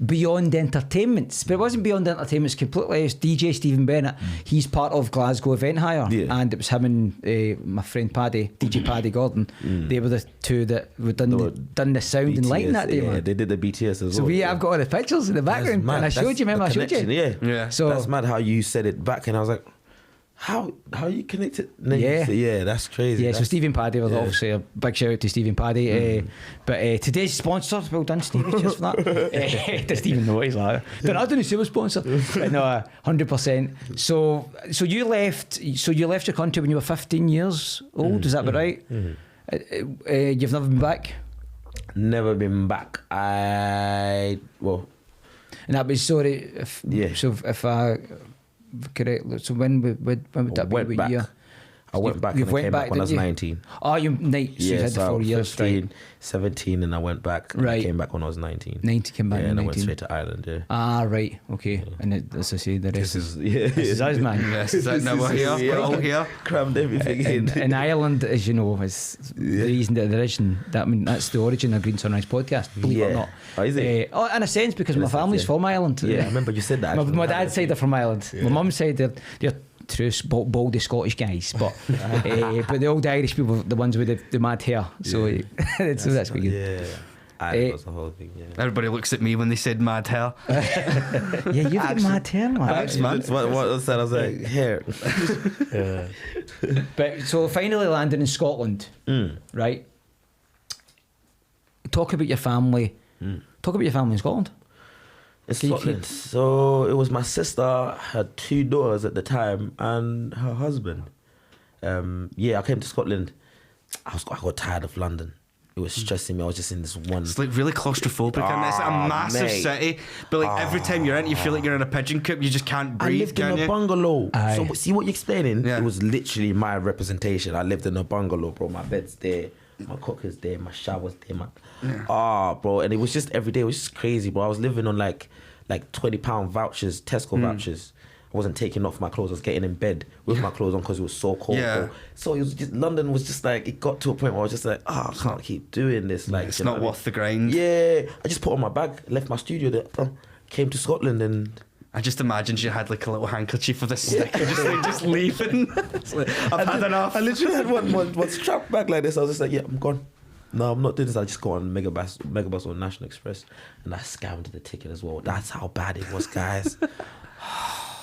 Beyond Entertainments, but it wasn't Beyond Entertainments completely. It's DJ Stephen Bennett. He's part of Glasgow Event Hire, and it was him and my friend Paddy, DJ Paddy Gordon. They were the two that were done the sound BTS, and lighting that day. Yeah, they did the BTS as well. So I've got all the pictures in the background, and I showed you. Remember, I showed you. Yeah. So that's mad how you said it back, and I was like, How you connected? That's crazy. Yeah, so Stephen Paddy was obviously a big shout out to Stephen Paddy. But today's sponsor, well done, Stevie, just for that. Doesn't even know what he's like. I don't say we're sponsor. But no, 100%. So you left your country when you were 15 years old. Is that right? You've never been back. Never been back. And that was if I. Correct. So when would that be? What year? I went back. You went back when I was 19. Oh, you had the 4 years. 15, 17, and I went back. Right. I came back when I was 19. 19 came back. Yeah, and 19. I went straight to Ireland. Yeah. Ah, right. Okay. Yeah. And as I say, the rest is us, man. Now we're all here. Crammed everything in. And Ireland, as you know, is the reason that there is. That's the origin of Green Sunrise podcast. Believe it or not. Oh, is it? In a sense, because my family's from Ireland. Yeah, I remember you said that. My dad's side are from Ireland. My mum's side they're true baldy Scottish guys, but the old Irish people, the ones with the mad hair. So that's what you get. Yeah. That's the whole thing. Yeah. Everybody looks at me when they said mad hair. You've got mad hair, man. What was that? I was like, hair. But so finally landing in Scotland, right? Talk about your family. Talk about your family in Scotland. In Scotland. So it was my sister, her 2 daughters at the time, and her husband. I came to Scotland. I got tired of London. It was stressing me. I was just in this one. It's like really claustrophobic, and it's a massive city. But like every time you're in, you feel like you're in a pigeon coop. You just can't breathe. I lived in a bungalow. So see what you're explaining? Yeah. It was literally my representation. I lived in a bungalow, bro. My bed's there. My cooker's there, my shower's there, bro, and it was just every day. It was just crazy, bro. I was living on like £20 vouchers, Tesco vouchers. I wasn't taking off my clothes. I was getting in bed with my clothes on because it was so cold. Bro. So it was just, London was just like, it got to a point where I was just like, I can't keep doing this. Like, it's not worth the grind. Yeah, I just put on my bag, left my studio there, came to Scotland, and I just imagined you had like a little handkerchief with a sticker, just leaving. Like, I've had enough. I literally had one strapped back like this. I was just like, yeah, I'm gone. No, I'm not doing this. I just got on Megabus or National Express, and I scammed the ticket as well. That's how bad it was, guys.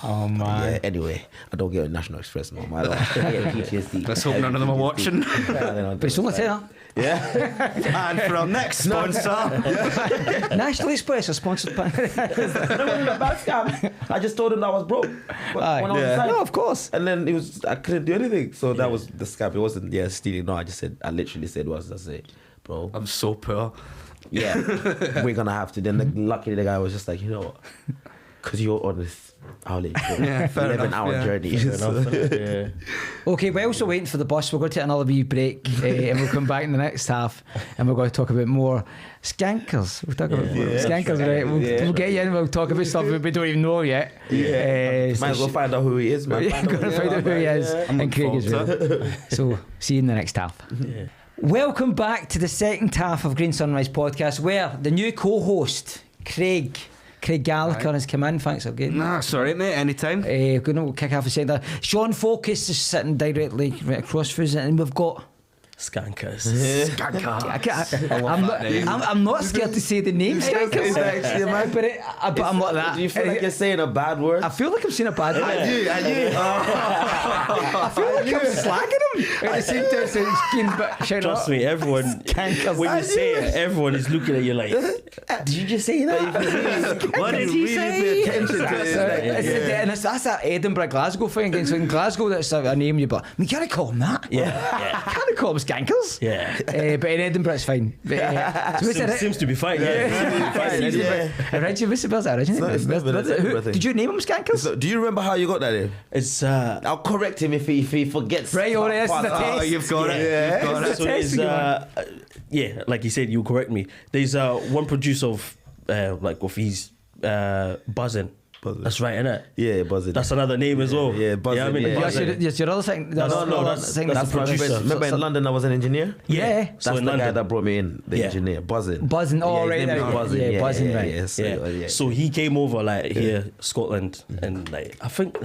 Oh man. Yeah, anyway, I don't get a National Express no more. I get PTSD. Let's hope none of them are watching. But it's only tenner. Yeah. And for our next sponsor, National Express are sponsored by. I just told him I was broke. When I was inside. No, of course. And then I couldn't do anything. So that was the scam. It wasn't stealing. No, I literally said, bro, I'm so poor. yeah, we're gonna have to. Then luckily the guy was just like, you know what? Because you're on this hourly 11-hour journey. Yeah. Okay, we're also waiting for the bus. We're going to take another wee break and we'll come back in the next half and we're going to talk about more Skankerz. We'll talk about Skankerz, right? We'll get you in and we'll talk about stuff we don't even know yet. Might as well find out who he is, man. We're going to find out who he is and Craig as well. So, see you in the next half. Yeah. Welcome back to the second half of Green Sunrise Podcast, where the new co-host, Craig Gallagher has come in. Thanks again. Nah, sorry mate, anytime. We'll kick off a second. Sean Focus is sitting directly right across from us, and we've got Skankerz. I'm not scared to say the name Skankerz, but I'm like that. Do you feel like you're saying a bad word? I feel like I'm saying a bad word. I feel like I'm slagging him at the same time. So it's Trust me, everyone. When you say it, everyone is looking at you like, did you just say that? What did he say? Pay attention to it. And that's that Edinburgh Glasgow thing. So in Glasgow, that's a name you, but you can't call him that. yeah. Can't call him Skankerz. Yeah. But in Edinburgh, it's fine. But, Seems to be fine. Originally, what's that originally? Did you name him Skankerz? So, do you remember how you got that in? It's I'll correct him if he forgets. Right, all right, that's the test. Oh, you've got it. Yeah. You've got it. So there's, like you said, you correct me. There's one producer of of his Buzzin'. That's right, innit? Yeah, Buzzin'. That's another name as well. Yeah, Buzzin'. I mean, Yeah. Buzzin'. Yes, your other thing. No, that's the producer. Remember in London I was an engineer? Yeah. That's So in the guy London. that brought me in, the engineer, Buzzin'. Buzzin', oh, his right name there. is Buzzin'. Yeah, Buzzin', right. Yeah. So he came over here, Scotland, and I think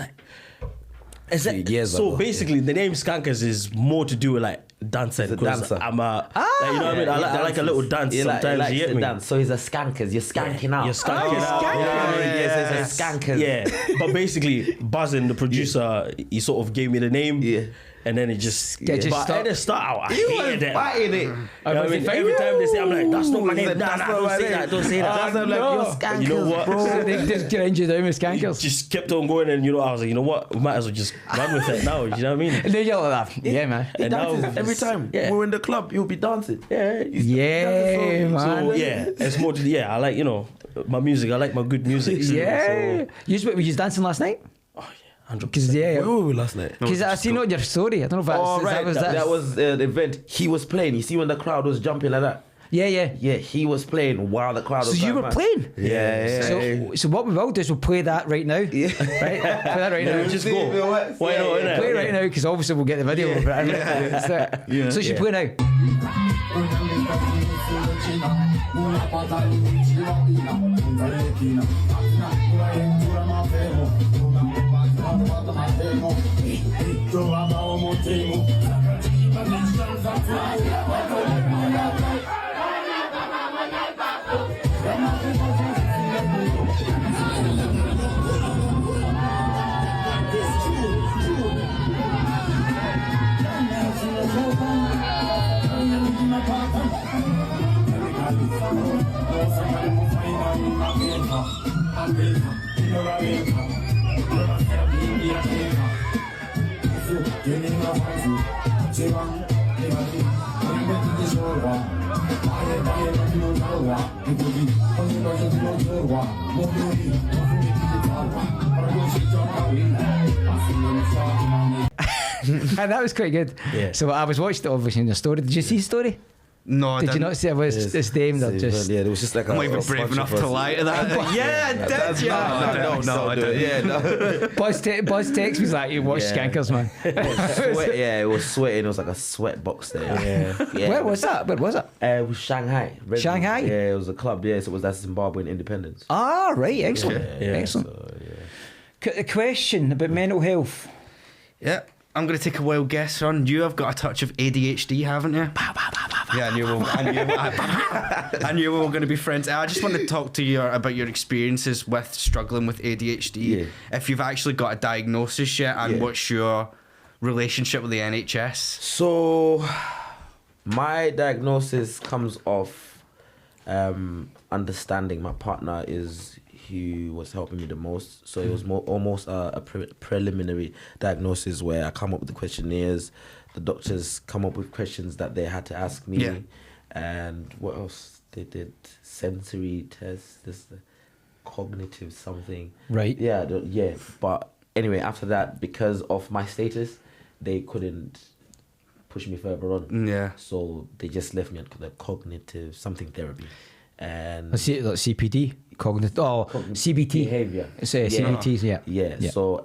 is it? Years So ago, basically, the name Skankerz is more to do with dancing. He's a Because dancer. I'm a, you know what I mean? I like a little dance sometimes. You get me? Dance. So he's a Skankerz. You're skanking out. You're skanking out. Yes, it's a Skankerz. Yeah, but basically, Buzzin', the producer, he sort of gave me the name. Yeah. And then it just. Just But stop. at the start out, I You hated were it. fighting it. You know what I mean? Every time they say, I'm like, that's not my name. Nah, don't say that. Don't say that. That's like, you're Skankerz, You know what? bro. They just grind you down with Skankerz. Just kept on going, and I was like, you know what? We might as well just run with it now. You know what I mean? And then you're like that. Yeah, man. He And now dances every it's- time. yeah. We're in the club, you'll be dancing. Yeah. Yeah, man. So it's more. I like my music. I like my good music. Yeah. So, Were you dancing last night? 100%. Because Where were we last night? Because I seen it on your story. I don't know if that's, Oh, right. That was the event. He was playing. You see when the crowd was jumping like that? Yeah. Yeah, he was playing while the crowd So was you going were mad. playing? Yeah. So what we will do is we'll play that right now. Yeah. Right? Play that right now. Just go. Why not? innit? Play it right now because obviously we'll get the video of it. That's it. So you play now. And that was quite good. Yeah. So I was watching it obviously in the story. Did you see the story? No, I Did you didn't. not see it was it's named or just Yeah, it was just like I'm not even brave enough to lie to that. Yeah, I did. No, I didn't. Yeah, no. Buzz text was like, you watch Skankerz, man. It was sweating. It was like a sweat box there. Yeah. Where was that? Where was it? It was Shanghai. Shanghai? Yeah, it was a club. Yeah, so it was that Zimbabwean independence. Ah, right, excellent. Yeah. Excellent. So, A question about mental health. Yeah, I'm going to take a wild guess on. You have got a touch of ADHD, haven't you? Yeah, I knew we were going to be friends. I just want to talk to you about your experiences with struggling with ADHD. Yeah. If you've actually got a diagnosis yet, and what's your relationship with the NHS? So, my diagnosis comes off understanding. My partner is who was helping me the most. So it was almost a preliminary diagnosis where I come up with the questionnaires. The doctors come up with questions that they had to ask me. Yeah. And what else? They did sensory tests, this cognitive something. Right. Yeah, yeah. But anyway, after that, because of my status, they couldn't push me further on. Yeah. So they just left me on the cognitive something therapy. And Let's see, like CPD, cognitive, CBT. behavior. Say CBT, yeah. Yeah. So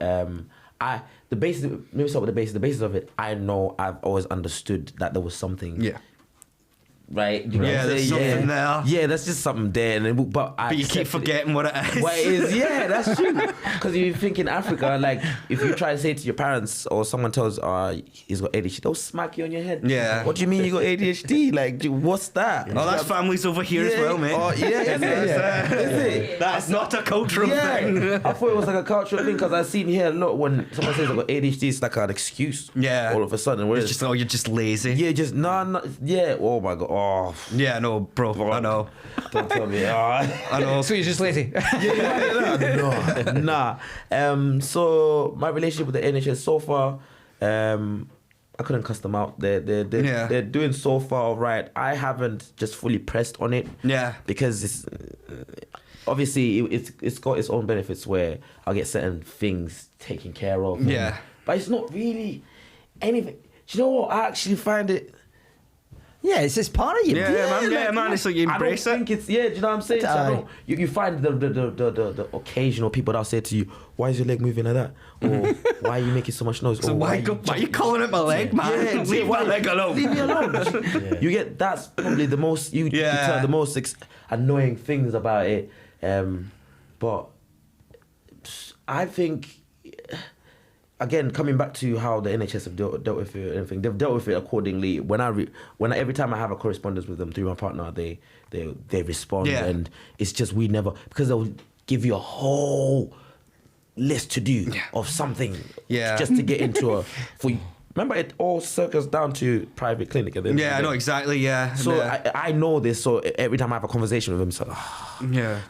the basis, maybe start with the basis of it. I know I've always understood that there was something. Yeah. Right. You know what I'm there's saying? something there. Yeah, that's just something there, but you keep forgetting what it is. What it is, yeah, that's true. Because you think in Africa, like, if you try to say to your parents or someone tells, he's got ADHD, they'll smack you on your head. Yeah. What do you mean you got ADHD? Like, what's that? Oh, that's families over here as well, mate. Oh, yeah. Is it? That's not a cultural thing. I thought it was like a cultural thing because I've seen here a lot when someone says I've got ADHD, it's like an excuse. Yeah. All of a sudden. It's just, you're just lazy. Yeah, just, yeah. Oh, my God. Oh. Yeah, no, bro. I know. Don't tell me. I know. So you're just lazy. Nah. So my relationship with the NHS so far, I couldn't cuss them out. They're doing so far right. I haven't just fully pressed on it. Yeah. Because it's obviously it's got its own benefits where I'll get certain things taken care of. Yeah. But it's not really anything. Do you know what? I actually find it. Yeah, it's just part of you. Yeah, man. It's like you embrace I don't think it's do you know what I'm saying? So you find the occasional people that'll say to you, "Why is your leg moving like that?" Or "Why are you making so much noise?" So why are you calling it my leg, man? Yeah, leave my leg alone. Leave me alone. You get that's probably the most you tell the most annoying things about it. But I think. Again, coming back to how the NHS have dealt with it and everything, they've dealt with it accordingly. When every time I have a correspondence with them through my partner, they respond, and it's just because they'll give you a whole list to do of something, just to get into remember, it all circles down to private clinic at the end of the day. I know exactly. Yeah. So I know this. So every time I have a conversation with them, it's like, do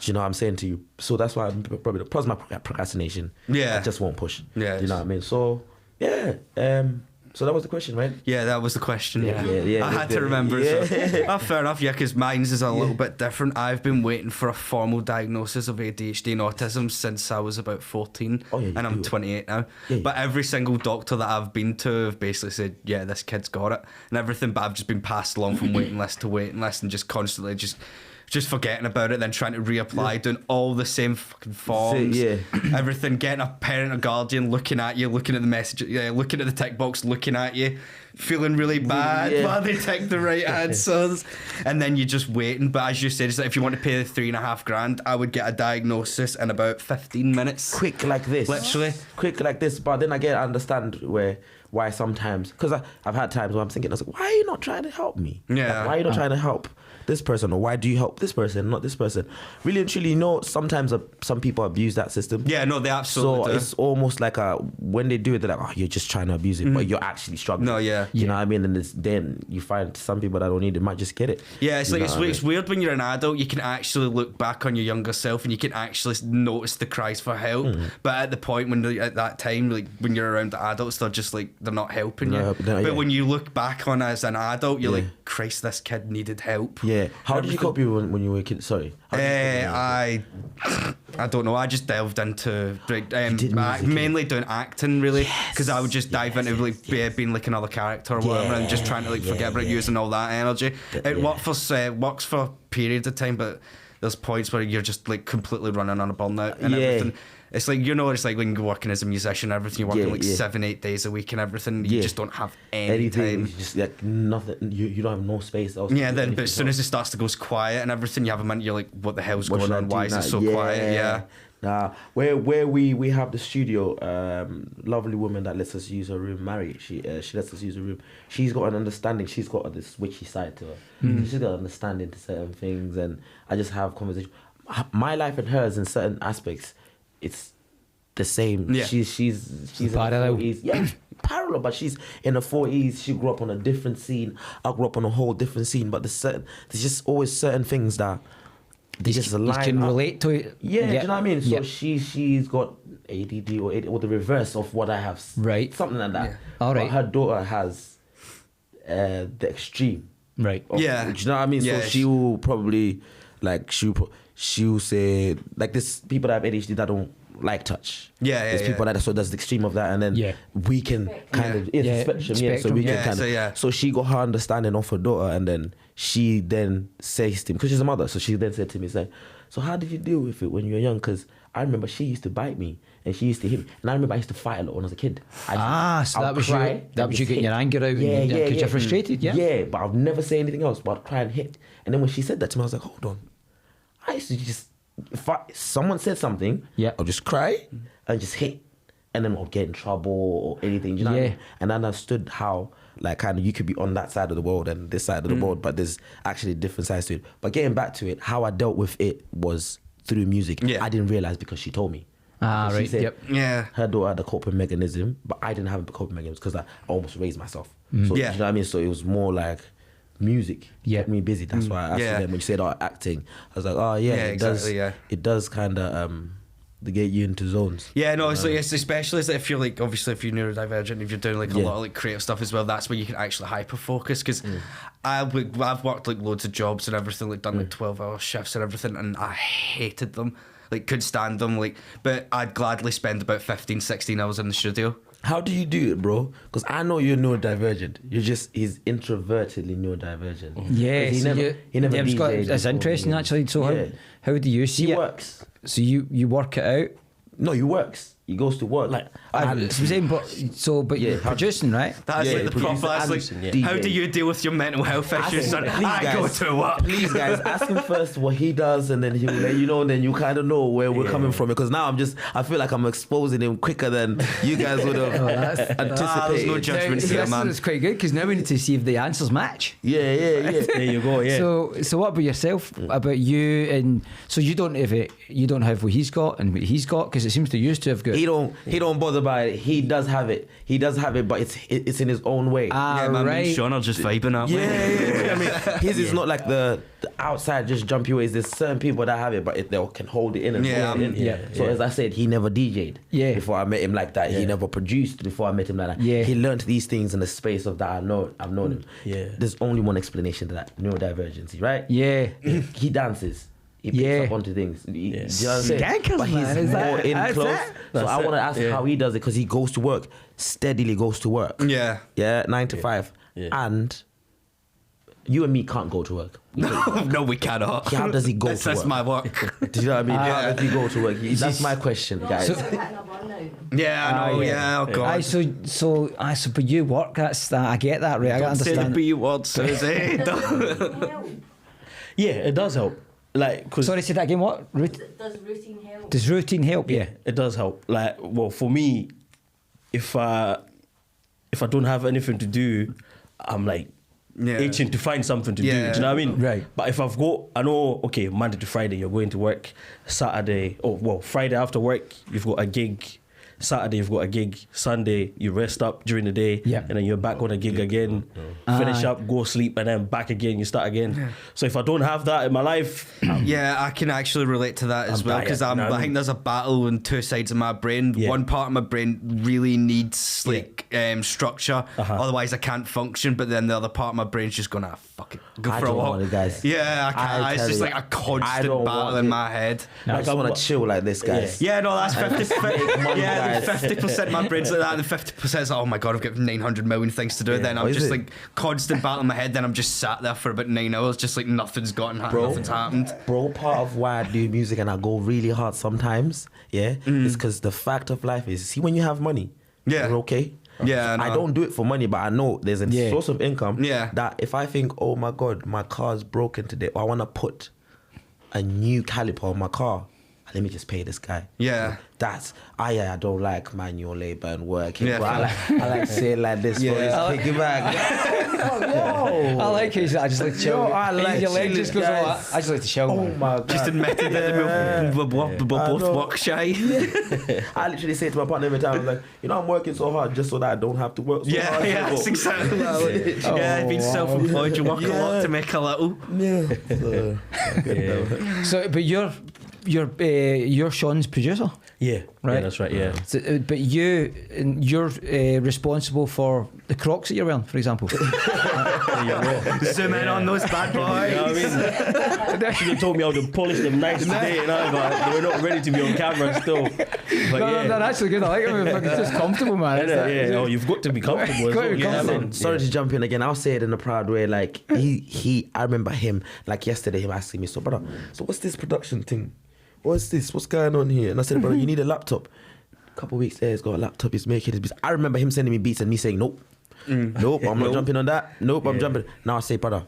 you know what I'm saying to you? So that's why I'm probably plus my procrastination. Yeah, I just won't push. Yeah, do you know what I mean? So so that was the question, right? Yeah, that was the question. Yeah. I had to remember. Yeah. So. Fair enough. Yeah, because mine's is a little bit different. I've been waiting for a formal diagnosis of ADHD and autism since I was about 14, and I'm 28 now. But every single doctor that I've been to have basically said, "Yeah, this kid's got it," and everything. But I've just been passed along from waiting list to waiting list, and just constantly just forgetting about it, then trying to reapply, doing all the same fucking forms, everything, getting a parent or guardian looking at you, looking at the message, looking at the tick box, looking at you, feeling really bad while they tick the right answers, and then you're just waiting. But as you said, it's like if you want to pay the $3,500, I would get a diagnosis in about 15 minutes. Quick like this. Literally. Quick like this. But then again, I understand why sometimes, because I've had times where I'm thinking, I was like, why are you not trying to help me? Yeah. Like, why are you not trying to help this person, or why do you help this person, not this person? Really and truly, sometimes some people abuse that system. Yeah, no, they absolutely do. It's almost like when they do it, they're like, oh, you're just trying to abuse it, but you're actually struggling. No, yeah. You know what I mean? And then you find some people that don't need it might just get it. Yeah, it's like it's weird when you're an adult, you can actually look back on your younger self and you can actually notice the cries for help. But at the point at that time, like when you're around the adults, they're just like, they're not helping you. But when you look back on as an adult, you're like, Christ, this kid needed help. Yeah. How did you cope when you were a kid? Sorry. I don't know. I just delved into mainly doing acting, really, because I would just dive into like being like another character or whatever, and just trying to like forget about using all that energy. It works for periods of time, but there's points where you're just like completely running on a burnout and everything. It's like, it's like when you're working as a musician and everything, you're working 7-8 days a week and everything, you just don't have any time. You just like nothing, you don't have no space else. Then but as soon as it starts to go quiet and everything, you have a minute, you're like, what the hell's going on? Why is it so quiet? Nah, where we have the studio, lovely woman that lets us use her room, Mary. She lets us use her room. She's got an understanding. She's got this witchy side to her. She's got an understanding to certain things, and I just have conversation. My life and hers in certain aspects, it's the same. Yeah. She's parallel. Parallel, but she's in her 40s. She grew up on a different scene. I grew up on a whole different scene. But there's just always certain things that they just align. You can relate to it. Yeah, do you know what I mean? So she's got ADD or the reverse of what I have. Right. Something like that. Yeah. All right. But her daughter has the extreme. Right. Do you know what I mean? Yeah. So she will probably she'll say like this. People that have ADHD that don't like touch. There's people like that. So there's the extreme of that, and then we can kind of spectrum. So we can kind of. So she got her understanding of her daughter, and then she then says to him, because she's a mother. So she then said to me, so how did you deal with it when you were young? Because I remember she used to bite me and she used to hit me, and I remember I used to fight a lot when I was a kid. So that was you getting your anger out, because you're frustrated. Yeah, but I'll never say anything else. But I'd cry and hit. And then when she said that to me, I was like, hold on. I used to just, if someone said something, I'll just cry and just hit, and then I'll get in trouble or anything. You know what I mean? And I understood how, like, kind of you could be on that side of the world and this side of the world, but there's actually different sides to it. But getting back to it, how I dealt with it was through music. I didn't realize because she told me. Right. She said, Yeah. her daughter had a coping mechanism, but I didn't have a coping mechanism because I almost raised myself. So you know what I mean? So it was more like music kept me busy. That's why I asked them when you said acting, I was like, it does kind of get you into zones. It's especially if you're like, obviously if you're neurodivergent, if you're doing like a lot of like creative stuff as well, that's where you can actually hyper focus. Because I've worked like loads of jobs and everything, like done like 12-hour shifts and everything, and I hated them, like could stand them, like, but I'd gladly spend about 15-16 hours in the studio. How do you do it, bro? Because I know you're neurodivergent. He's introvertedly neurodivergent. Yeah, he never DJ'd it's interesting before. actually. So how do you see He it? works. So you work it out? No, he works. He goes to work. But you're producing, right? That's like the proper. That's like, how do you deal with your mental health issues? Son? I go to work. Please, guys, ask him first what he does, and then he'll let you know, and then you kind of know where we're coming from. Because now I feel like I'm exposing him quicker than you guys would have anticipated. There's no judgment here, man. It's quite good because now we need to see if the answers match. Yeah. There you go. Yeah. So what about yourself? About you, and so you don't have what he's got and what he's got, because it seems to used to have got. He don't bother by it. He does have it, but it's in his own way. Man, me and Sean are just vibing out. I mean, his is not like the outside just jumpy ways. There's certain people that have it, but they can hold it in and hold it in. So as I said, he never DJ'd before I met him like that. He never produced before I met him like that. He learned these things in the space of that I've known him. There's only one explanation to that: neurodivergency, right? He dances. He picks up onto things. Do you know what I'm saying? Skankerz, but man. he's more in close. So I want to ask how he does it, because he goes to work, steadily goes to work. 9 to 5. And you and me can't go to work. No, we cannot. How does he go to work? That's my work. Do you know what I mean? How does he go to work? That's my question, guys. I know. Oh God. So but you work. I get that, right? I Don't understand. say the B word, Susie. Yeah, it does help. Like, cause sorry, say that again. What? Does routine help? Does routine help? Yeah, it does help. Like, well, for me, if I don't have anything to do, I'm like itching to find something to do. Do you know what I mean? Right. But if I know, okay, Monday to Friday you're going to work. Friday after work you've got a gig. Saturday you've got a gig. Sunday you rest up during the day, and then you're back on a gig again. Finish up, go sleep, and then back again. You start again. So if I don't have that in my life, I can actually relate to that as well, because I think there's a battle on two sides of my brain. One part of my brain really needs structure, otherwise I can't function. But then the other part of my brain's just gonna fucking go for a walk. Yeah, I can't. It's just like a constant battle in my head. Like, I want to chill like this, guys. Yeah, no, that's 50% of my brain's like that, and 50% is like, oh my god, I've got 900 million things to do. Then I'm just like constant battle in my head. Then I'm just sat there for about 9 hours, just like nothing's nothing's happened. Bro, part of why I do music and I go really hard sometimes, is because the fact of life is, see, when you have money, you're okay. I don't do it for money, but I know there's a source of income that if I think, oh my god, my car's broken today, or I want to put a new caliper on my car, let me just pay this guy. Yeah. That's, I don't like manual labor and work. Yeah. I like to say it like this, but it's piggyback. I like it. I just like to chill. I like your leg just goes all guys. that. I just like to chill. Oh my God. Just admitted that we both work shy. I literally say to my partner every time, I'm like, I'm working so hard just so that I don't have to work so hard. Yeah, that's exactly that. Yeah, being self-employed, you work a lot to make a little. So, but you're Sean's producer. Yeah, right. Yeah, that's right. Yeah. So, but you're responsible for the Crocs that you're wearing, for example. Zoom in on those bad boys. You know what I mean? Should have told me how to polish them nice today, but they were not ready to be on camera still. But no, they're actually good. I like them. It's just comfortable, man. Yeah, you've got to be comfortable. Man. Sorry to jump in again. I'll say it in a proud way. Like I remember him like yesterday. Him asking me, so brother, so what's this production thing? What's this? What's going on here? And I said, brother, you need a laptop. A couple of weeks there, he's got a laptop. He's making his beats. I remember him sending me beats and me saying, nope, nope, I'm not jumping on that. Nope, I'm jumping. Now I say, brother,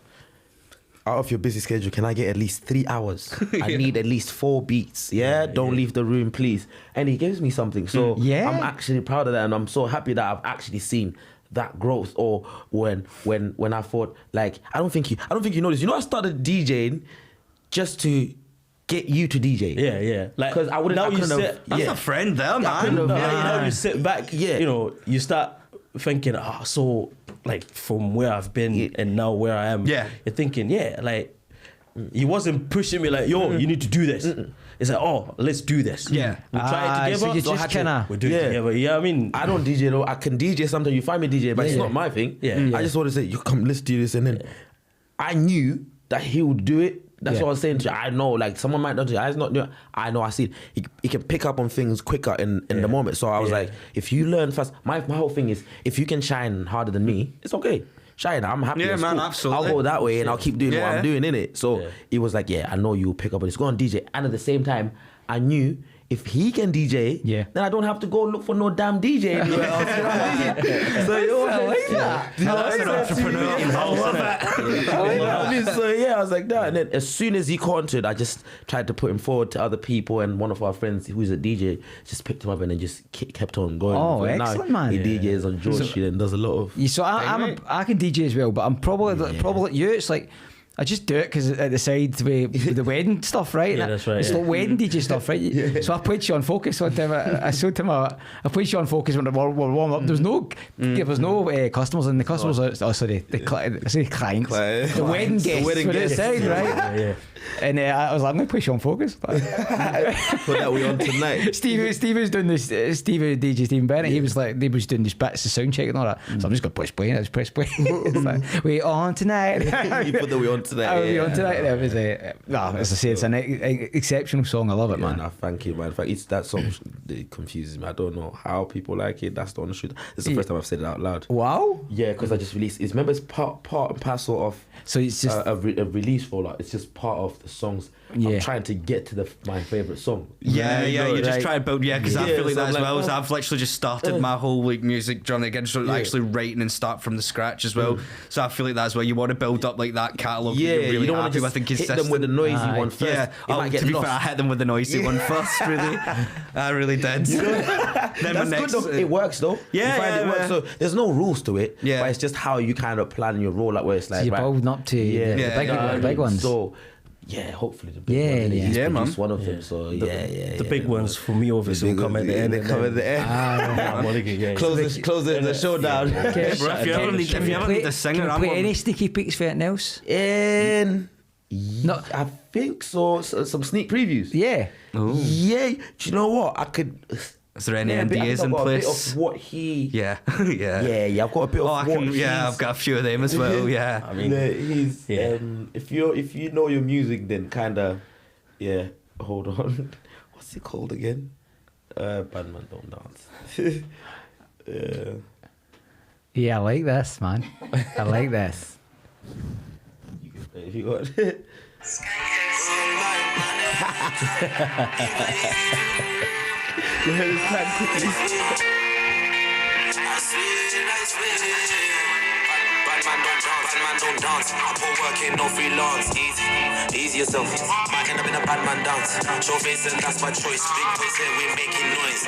out of your busy schedule, can I get at least 3 hours? I need at least 4 beats. Don't leave the room, please. And he gives me something. So I'm actually proud of that, and I'm so happy that I've actually seen that growth. Or when I thought, like, I don't think you know this. I started DJing just to get you to DJ. Yeah. Like, because I wouldn't. Now you That's a friend there, man. Now you sit back. You start thinking, so like from where I've been and now where I am. Yeah. You're thinking, like, he wasn't pushing me like, yo, you need to do this. It's like, let's do this. Yeah. We'll try it together. So you just kinda we're doing it together. Yeah, I mean, I don't DJ though. I can DJ sometimes. You find me DJ, but it's not my thing. I just want to say, you come, let's do this, and then I knew that he would do it. That's what I was saying to you. I know, like, someone might not do it. I know, I see it. He can pick up on things quicker in the moment. So I was like, if you learn fast, my whole thing is, if you can shine harder than me, it's okay. Shine, I'm happy. Yeah, man, cool. absolutely. I'll go that way and I'll keep doing what I'm doing, innit? So he was like, I know you'll pick up on this. Go on DJ. And at the same time, I knew if he can DJ, then I don't have to go look for no damn DJ anywhere else. So I like that. That's an entrepreneur. I love it. So I was like that. And then as soon as he conquered, I just tried to put him forward to other people. And one of our friends who's a DJ just picked him up and then just kept on going. Oh, excellent, man. He DJs on George Street and does a lot of. So I can DJ as well, but I'm probably like you. It's like, I just do it because at the side with the wedding stuff, right? Yeah, that's right. It's like wedding DJ stuff, right? So I played Sean Focus one time. I showed him I played Sean Focus when we're warm up. There was no customers, and the customers the clients, the wedding guests, right? And I was like, I'm going to play Sean Focus. Put that way on tonight. Steve was doing this. DJ Stephen Bennett. He was like, they was doing this bits the sound check and all that. So I'm just going to press play. I just press play. It's like, we on tonight. You put the way on tonight. I will be on tonight. That was as I say, it's an exceptional song. I love it, man. No, thank you, man. In fact, that song it confuses me. I don't know how people like it. That's the honest truth. This is the first time I've said it out loud. Wow. Yeah, because I just released. Remember, it's part and parcel of. So it's just a release for like. It's just part of the songs. I'm trying to get to my favourite song. You just try to build, because I feel like that as well. As I've literally just started my whole music journey again, so actually writing and start from the scratch as well. So I feel like that's where you want to build up like that catalogue. Yeah, you're really you don't want happy to with and hit consistent. them with the noisy one first. Yeah, to be fair, I hit them with the noisy one first. Really, I really did. That's good though. It works though. Yeah, it works. So there's no rules to it. Yeah, but it's just how you kind of plan your role. Like where it's like you're building up to the big ones. So. Yeah, hopefully the big one. He's produced one of them. So the big ones for me obviously will come at the end. They come at the end. Close the show down. If you ever need a singer, can we play any sneaky peeks for anything else? No, I think so. Some sneak previews. Yeah. Ooh. Yeah. Do you know what? I could. Is there any NDAs in place? A bit of what he. Yeah. I've got a bit of. I've got a few of them as well. Yeah. I mean, he's. If you know your music, then kind of. Yeah. Hold on. What's it called again? Bad Man Don't Dance. Yeah, I like this, man. I like this. You can play if you want. Look at this time quickly. Bad man don't bad man don't dance. I put work in, no freelance. Easy yourself. Might end up in a bad man dance. Show face and that's my choice. Big voice here, we're making noise.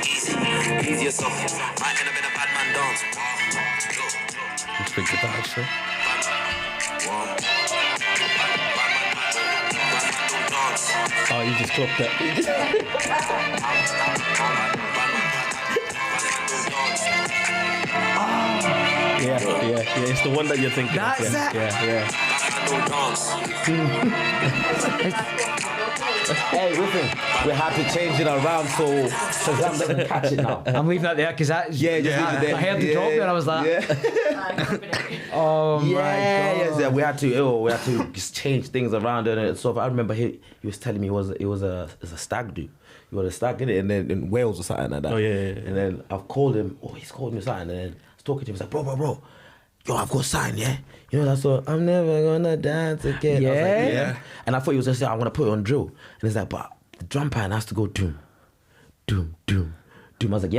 Easy yourself. Might end up in a bad man dance. Let's think of that actually. Oh, you just clocked that. Yeah. It's the one that you're thinking. That's of. it. Yeah. Hey, listen, we have to change it around so Shazam doesn't catch it now. I'm leaving that there because that's Yeah, just leave it there. I heard the drop there and I was like, oh my god. Yeah, we had to just change things around and so I remember he was telling me it was a stag do. He was a stag in it and then in Wales or something like that. Oh yeah. And then I've called him, he's called me something and then I was talking to him, he's like, bro, yo, I've got something, yeah? You know that song, I'm never gonna dance again. Yeah. I was like, yeah. And I thought he was just saying, I'm gonna put it on drill. And he's like, but the drum pattern has to go doom, doom, doom, doom. I was like,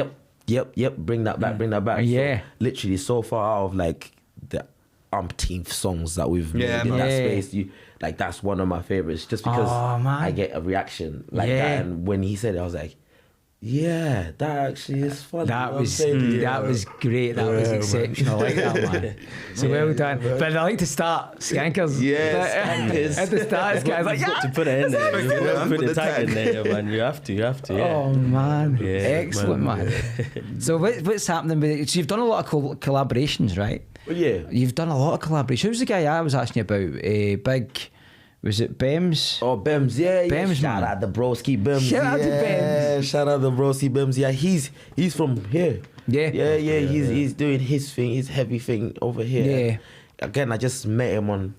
yep, bring that back. Yeah. So, literally so far out of like the umpteenth songs that we've made in that space, like that's one of my favorites just because I get a reaction like that. And when he said it, I was like, yeah, that actually is fun. That was great. That was exceptional. I like that, man. So well done. But I like to start Skankerz. Yeah, Skankerz. At the start, I was like, Got to put it in there. You have to put the tag in there, man. You have to. Yeah. Oh man, Yeah, excellent, man. So what's happening with it? So you've done a lot of collaborations, right? Well, yeah. You've done a lot of collaborations. Who's the guy I was asking you about? Big. Was it Bems? Oh, Bems, yeah. Bems, shout out the broski Bems. Shout out to Bems. Shout out the broski Bems. Yeah, he's from here. Yeah. He's doing his thing, his heavy thing over here. Yeah. Again, I just met him on.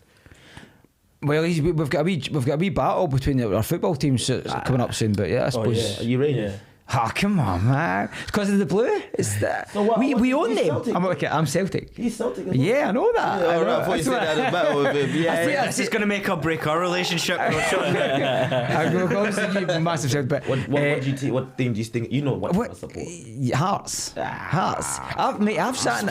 Well, we've got a wee battle between our football teams coming up soon. But yeah, I suppose. Are you Rangers? Ah, come on, man. It's because of the blue. It's that. So we own them. Celtic? I'm Celtic. He's Celtic as well. Yeah, I know that. I thought you said that battle with him. Yeah. This is going to make or break our relationship. Obviously, you're massive Celtic. But What thing do you think? You know what you support? Hearts. I've sat in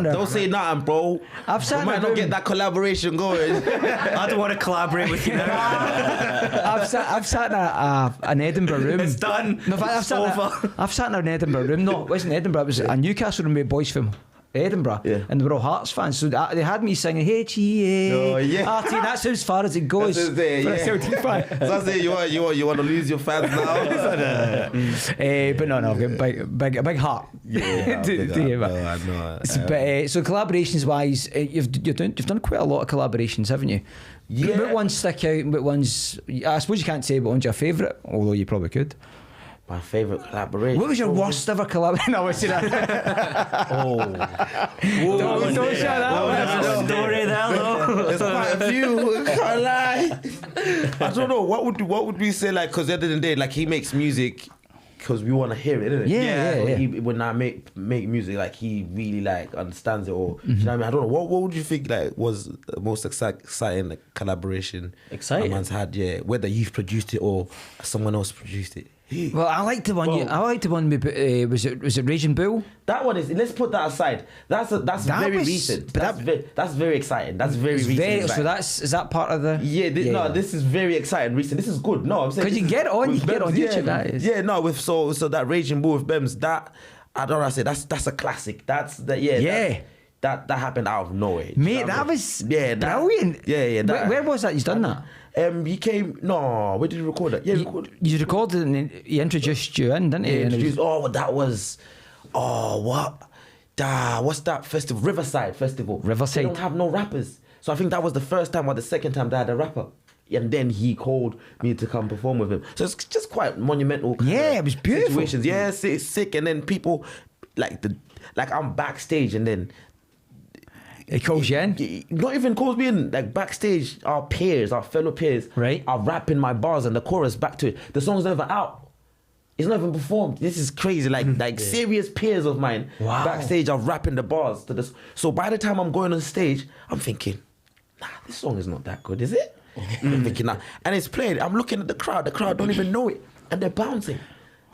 there. Don't say nothing, bro. I've sat we might not get that collaboration going. I don't want to collaborate with you now. I've sat in an Edinburgh room. It's done. No, I've sat in an Edinburgh room. No, it wasn't Edinburgh. It was a Newcastle room with boys from Edinburgh, and they were all Hearts fans. So they had me singing "Hey, oh, yeah. Artie." That's as far as it goes for a Celtic fan. So I say you want to lose your fans now. But no, I've got a big heart. Yeah, I know. But so collaborations wise, you've done quite a lot of collaborations, haven't you? Yeah. What ones stick out? What ones? I suppose you can't say what one's your favourite, although you probably could. My favourite collaboration. What was your worst ever collaboration? No, what's that? Don't shut that. Story there, though. There's quite a few. Can't lie. I don't know. What would we say? Like, because at the end of the day, like he makes music because we want to hear it, isn't it? Yeah. When I make music, like he really like understands it, or you know what I mean? I don't know. What would you think like was the most exciting like, collaboration a man's had? Yeah, whether you've produced it or someone else produced it. Well, I liked the one. I liked the one. Was it Raging Bull? That one is. Let's put that aside. That's very recent. But that's very exciting. That's very recent. So is that part of the? No, this is very exciting. Recent. This is good. No, I'm saying because you get on YouTube. That is. Yeah, no, with so that Raging Bull with Bems. That I don't know. I say that's a classic. That's the That happened out of nowhere. Mate, that was brilliant. Yeah. Where was that? You've done that? He came. No, where did you record that? Yeah, you recorded it and he introduced you in, didn't he? That was. Oh, what? What's that festival? Riverside Festival. Riverside. They don't have no rappers. So I think that was the first time or the second time they had a rapper. And then he called me to come perform with him. So it's just quite monumental. Yeah, it was beautiful. Situations. Yeah, it's sick. And then people like I'm backstage and then. He calls you in? Not even calls me in. Like backstage, our fellow peers, right, are rapping my bars and the chorus back to it. The song's never out. It's not even performed. This is crazy. Like serious peers of mine backstage are rapping the bars to this. So by the time I'm going on stage, I'm thinking, nah, this song is not that good, is it? I'm thinking, nah. And it's playing. I'm looking at the crowd. The crowd don't even know it, and they're bouncing.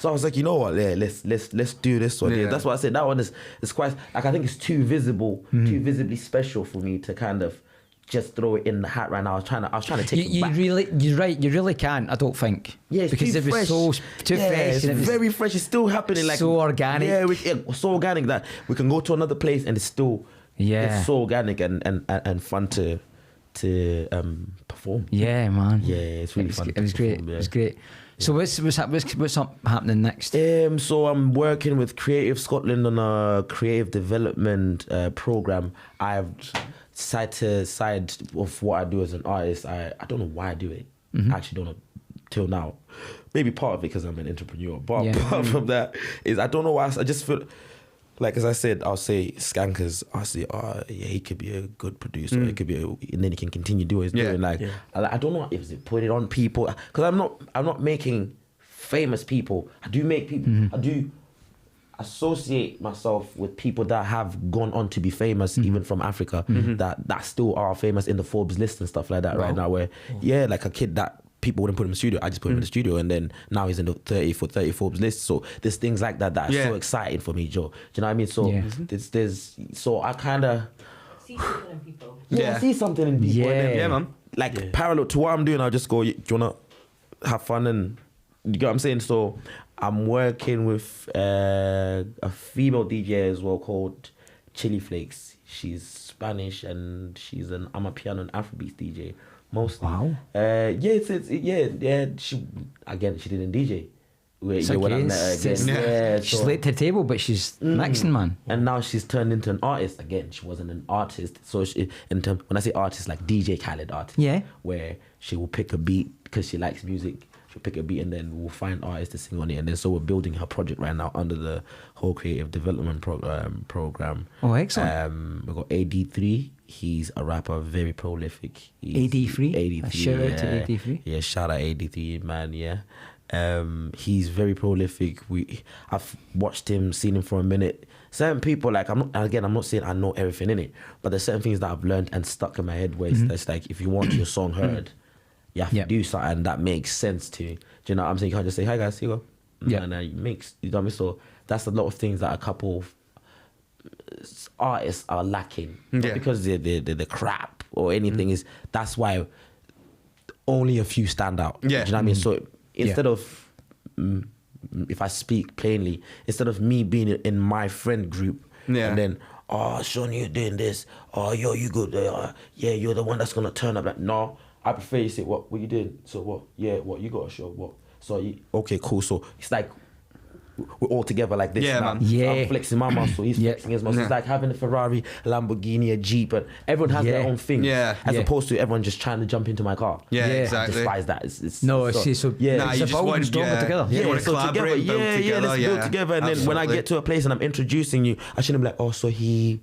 So I was like, you know what? Yeah, let's do this one. Yeah. That's why I said that one is quite like I think it's too visibly special for me to kind of just throw it in the hat right now. I was trying to take it back. You're right. You really can't. I don't think. Yeah, it's because too it was fresh. so too fresh. It's very fresh. It's still happening. Like so organic. Yeah, so organic that we can go to another place and it's still it's so organic and fun to perform. Yeah, man. Yeah, it's really fun. It was great. Perform, yeah. It was great. So what's happening next? So I'm working with Creative Scotland on a creative development program. I've side of what I do as an artist. I don't know why I do it. I actually don't know till now. Maybe part of it because I'm an entrepreneur. But apart from that is I don't know why. I just feel like, as I said, I'll say Skankerz. I'll say, he could be a good producer. It could be, and then he can continue doing what he's doing. I don't know if it put it on people because I'm not making famous people. I do make people. I do associate myself with people that have gone on to be famous, even from Africa, that still are famous in the Forbes list and stuff like that right now. Where like a kid that people wouldn't put him in the studio, I just put him in the studio, and then now he's in the 30 Forbes list. So there's things like that are so exciting for me, Joe. Do you know what I mean? So there's so I kind of see something in people. I see something in people. Yeah, man. Like parallel to what I'm doing, I'll just go, do you wanna have fun? And you get what I'm saying? So I'm working with a female DJ as well called Chili Flakes. She's Spanish and she's an Amapiano and Afrobeats DJ mostly. Wow. She didn't DJ. She's late to the table, but she's mixing, man. And now she's turned into an artist again. She wasn't an artist, so when I say artist, like DJ Khaled artist. Yeah. Where she will pick a beat because she likes music. She'll pick a beat and then we'll find artists to sing on it. And then so we're building her project right now under the whole creative development program. Oh, excellent. We've got AD3. He's a rapper, very prolific. AD3? AD3. Shout out to AD3. Yeah, shout out AD3, man, yeah. He's very prolific. I've watched him, seen him for a minute. Certain people, like, I'm not saying I know everything in it, but there's certain things that I've learned and stuck in my head where it's like, if you want your song heard, you have to do something that makes sense to you. Do you know what I'm saying? You can't just say, hi guys, here you go. Yeah. And it makes, you know what I mean? So that's a lot of things that a couple of artists are lacking. Not because they're crap or anything, is that's why only a few stand out. Yeah. Do you know what I mean? So instead of, if I speak plainly, instead of me being in my friend group and then, oh, Sean, you're doing this. Oh, yo, you good. Yeah, you're the one that's going to turn up. Like, no, I prefer you say, what you doing? So what? Yeah, what? You got a show? What? So, okay, cool. So it's like, we're all together like this. Yeah, man. Yeah. I'm flexing my muscle, he's flexing his muscle. It's like having a Ferrari, a Lamborghini, a Jeep, and everyone has their own thing. Yeah. As opposed to everyone just trying to jump into my car. Yeah, exactly. I despise that. It's you just want to together. Yeah, let's build together. And then when I get to a place and I'm introducing you, I shouldn't be like, oh, so he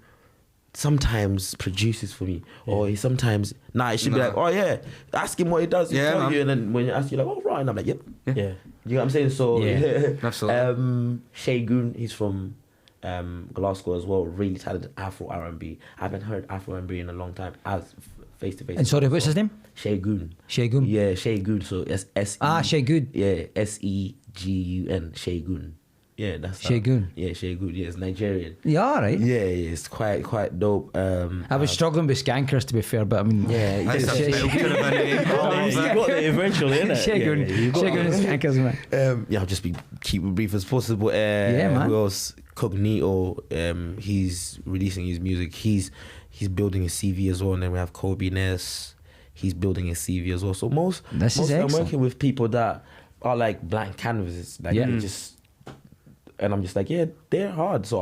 sometimes produces for me, or he sometimes it should be like, oh yeah, ask him what he does, he'll tell you, and then when you ask you like, oh right, and I'm like, yep. You know what I'm saying? So absolutely. Shay Goon, he's from Glasgow as well, really talented Afro R&B. I haven't heard Afro R&B in a long time as face to face. And sorry, what's his name? Shay Goon. Shay Goon. Yeah, Shay Goon. So S. Shay Goon. Yeah, SEGUN. Shay Goon. Yeah, that's Shay Goon. Yeah, Shay Goon. Yeah, it's Nigerian. Yeah, all right. Yeah, it's quite dope. I was struggling with Skankerz, to be fair, but I mean, you got there eventually, innit? Shay Goon and Skankerz, man. I'll just keep it brief as possible. Man. Who else? Cognito. He's releasing his music. He's building his CV as well. And then we have Kobe Ness. He's building his CV as well. So most I'm working with people that are like blank canvases. Like they just. And I'm just like, they're hard. So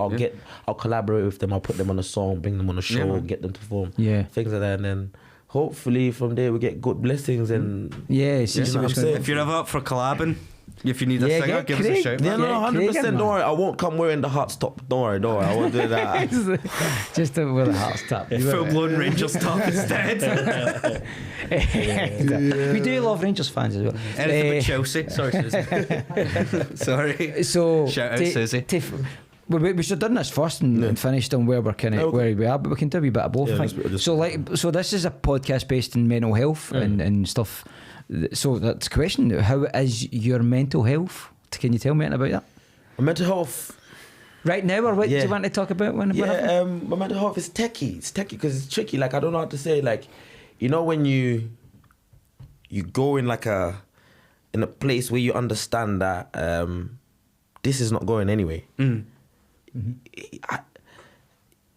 I'll collaborate with them. I'll put them on a song, bring them on a show, get them to perform. Things like that. And then hopefully from there we get good blessings. And if you're ever up for collabing, if you need a singer, give us a shout. Yeah, no, 100%. Don't worry. I won't come wearing the hearts top. Don't worry. I won't do that. Just with a hearts top. Full-blown Rangers top instead. We do love Rangers fans as well. Anything but Chelsea. Sorry, Susie. Sorry. So shout out Susie. We should have done this first and finished on where we are, but we can do a wee bit of both. So this is a podcast based in mental health and stuff. So that's the question: how is your mental health Can you tell me anything about that? My mental health. Right now, or what do you want to talk about? My mental health is techie. It's techie because it's tricky. Like, I don't know how to say. Like, you know, when you go in like in a place where you understand that this is not going anyway.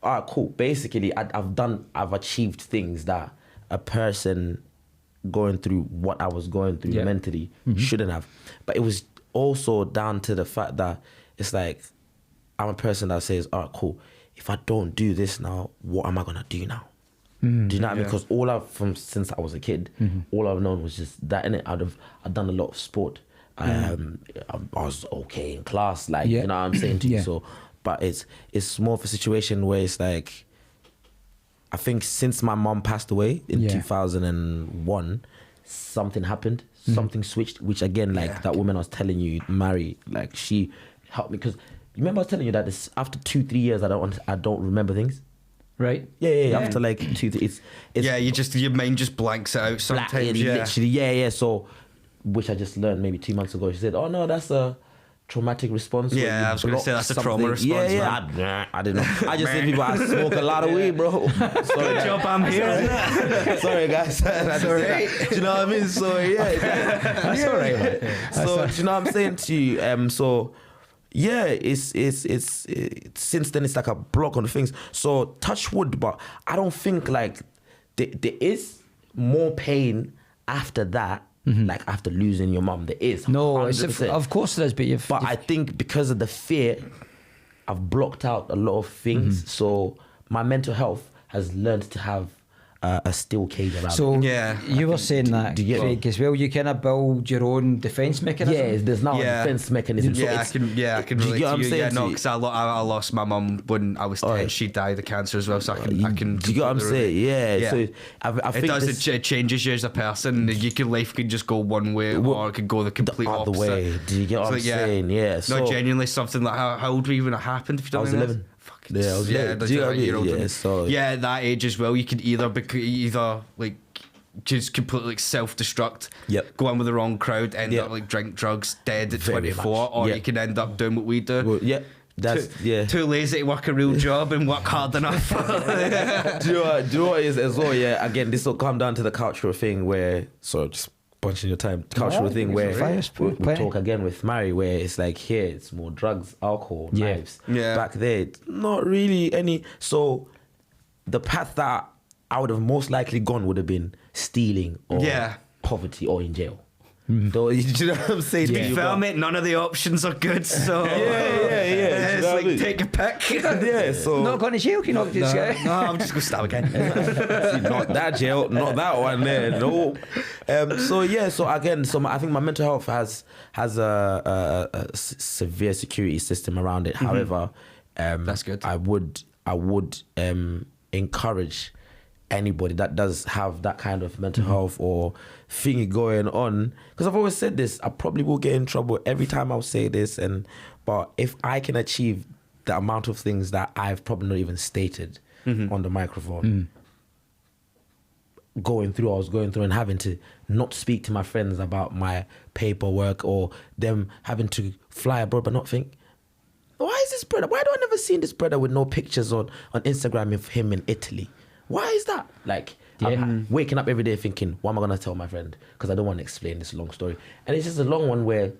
Alright, cool. Basically, I've achieved things that a person going through what I was going through mentally shouldn't have. But it was also down to the fact that it's like, I'm a person that says, alright, cool. If I don't do this now, what am I gonna do now? Do you know what I mean? Because since I was a kid, all I've known was just that. Innit? I've done a lot of sport. I was okay in class, like you know what I'm saying to you. So, but it's more of a situation where it's like, I think since my mom passed away in 2001, something happened, something switched. Which again, like that woman I was telling you, Mary, like she helped me because remember I was telling you that after 2-3 years, I don't remember things. Right. Yeah. After like 2, it's your mind just blanks it out sometimes. Literally, So, which I just learned maybe 2 months ago. She said, "Oh no, that's a traumatic response." Yeah, I was going to say that's a trauma response. I didn't know. I just say people, I smoke a lot of weed, bro. Sorry, good job, I'm here. Sorry, guys. Sorry. Do you know what I mean? So That's all right, man. So do you know what I'm saying to you? So. Yeah, it's since then it's like a block on the things. So touch wood, but I don't think like there is more pain after that. Like after losing your mum, there is. No, of course there is, but I think because of the fear, I've blocked out a lot of things. So my mental health has learned to have a steel cage around. So you were saying that, Craig, as well. You kind of build your own defence mechanism. Yeah, there's now a defence mechanism. Yeah, so I can relate to you. Yeah, no, because I lost my mum when I was 10. She died of cancer as well, so I can. Do you get what I'm saying? Yeah. So I think it changes you as a person. Life can just go one way, or it could go the complete opposite. Way. Do you get what I'm saying? Yeah. No, genuinely something like how old were you when it happened? If you don't I was 11. Yeah, I was at that age as well. You could either like just completely like self-destruct, go in with the wrong crowd, end up like drink drugs, dead at 24, or you can end up doing what we do. Well, that's too lazy to work a real job and work hard enough. Do you know what it is as well? Yeah, again, this will come down to the cultural thing where just bunching your time, cultural thing where we talk again with Mary, where it's like here it's more drugs, alcohol, knives. Back there, not really any. So the path that I would have most likely gone would have been stealing or poverty or in jail. So, you know what I'm saying? To be fair, mate, none of the options are good. So it's like take a pick. So not going to jail. You're not just no, I'm just going to stab again. Not that jail, not that one there. No. So again, I think my mental health has a severe security system around it. However, that's good. I would encourage anybody that does have that kind of mental health or thing going on, because I've always said this, I probably will get in trouble every time I'll say this, but if I can achieve the amount of things that I've probably not even stated on the microphone, I was going through and having to not speak to my friends about my paperwork, or them having to fly abroad but not think, why is this brother? Why do I never see this brother with no pictures on Instagram of him in Italy? Why is that? Like, I'm waking up every day thinking, what am I going to tell my friend? Because I don't want to explain this long story. And it's just a long one where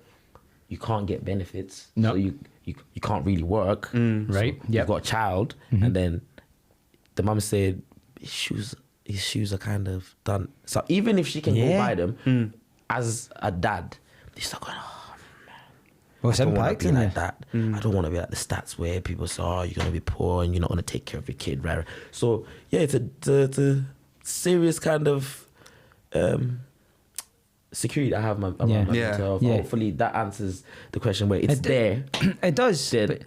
you can't get benefits. No. So you can't really work. Right. So you've got a child. And then the mum said, his shoes are kind of done. So even if she can go buy them, as a dad, they're still going, what's impacting like that? I don't want to be like the stats where people say, "Oh, you're gonna be poor and you're not gonna take care of your kid," right? So it's a serious kind of security I have my mental health. Hopefully that answers the question where it's there. It does. But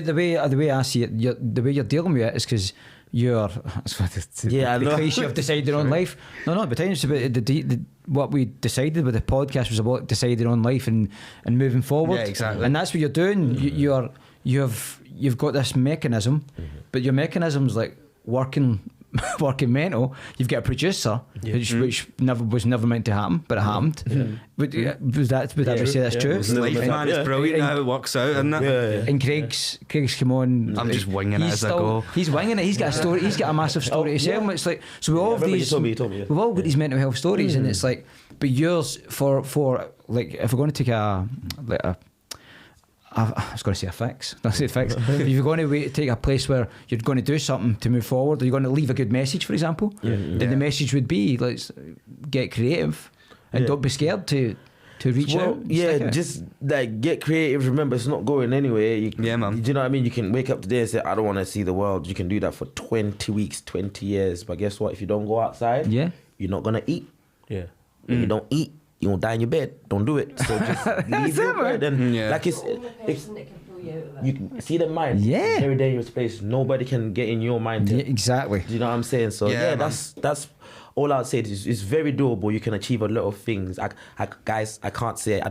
the way I see it, the way you're dealing with it is because you're the cliche of decide your own life. No, but it's about what we decided with the podcast was about deciding your own life and moving forward. Yeah, exactly. And that's what you're doing. You've got this mechanism, but your mechanism's like working working mental, you've got a producer, which was never meant to happen, but it happened. Would that say that's true? It's life, man. It's brilliant how it works out, isn't it? And Craig's come on. I'm just winging it as I go. He's winging it. He's got a story. He's got a massive story to tell. It's like, so we all have these. You told me, we've all got these mental health stories, and it's like, but yours for like, if we're going to take I was going to say a fix. Not say fix. If you're going to take a place where you're going to do something to move forward, or you're going to leave a good message, for example, then the message would be, let's get creative and don't be scared to reach out. Yeah, just like get creative. Remember, it's not going anywhere. Man. Do you know what I mean? You can wake up today and say, I don't want to see the world. You can do that for 20 weeks, 20 years. But guess what? If you don't go outside, you're not going to eat. Yeah. If you don't eat, you won't die in your bed. Don't do it. So just leave your bed. And like Person that can pull you out of that. you can see the mind. Yeah. It's a very dangerous place. Nobody can get in your mind. Exactly. Do you know what I'm saying? So that's all I'd say. It's very doable. You can achieve a lot of things. Guys, I can't say. But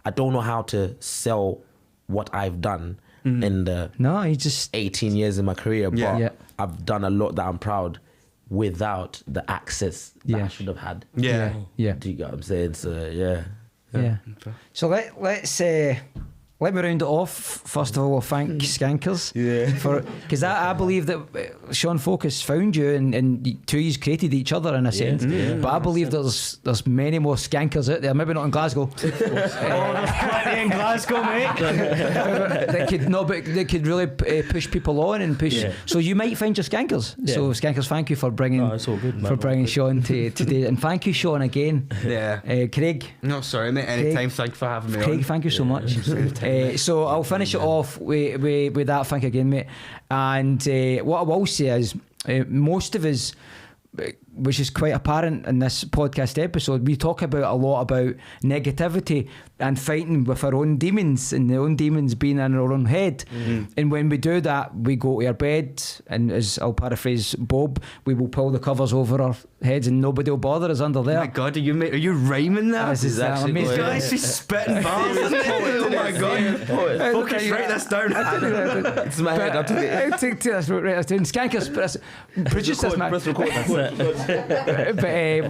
I don't know how to sell what I've done in the 18 years in my career. But I've done a lot that I'm proud without the access that I should have had. Yeah. Do you get what I'm saying? So Yeah. So let me round it off. First of all, thank Skankerz because I believe that Sean Focus found you and two of you created each other in a sense. But I believe there's many more Skankerz out there. Maybe not in Glasgow. There's plenty in Glasgow, mate. That could really push people on and push. So you might find your Skankerz. So Skankerz, thank you for bringing Sean to today, and thank you, Sean, again. Craig. No, sorry, mate. Anytime. Thank you for having me on. Craig, thank you so much. So I'll finish it off with that. Thank you again, mate. And what I will say is, most of us, which is quite apparent in this podcast episode, we talk a lot about negativity and fighting with our own demons, and the own demons being in our own head. And when we do that, we go to our bed, and as I'll paraphrase Bob, we will pull the covers over our heads and nobody will bother us under there. Oh my God, are you rhyming that? This is actually These guys just spitting bars. Oh my God. Focus, write this down. it's my head. I'll take it. I'll take this. Write this down. Skankerz, produce this, man. Press record.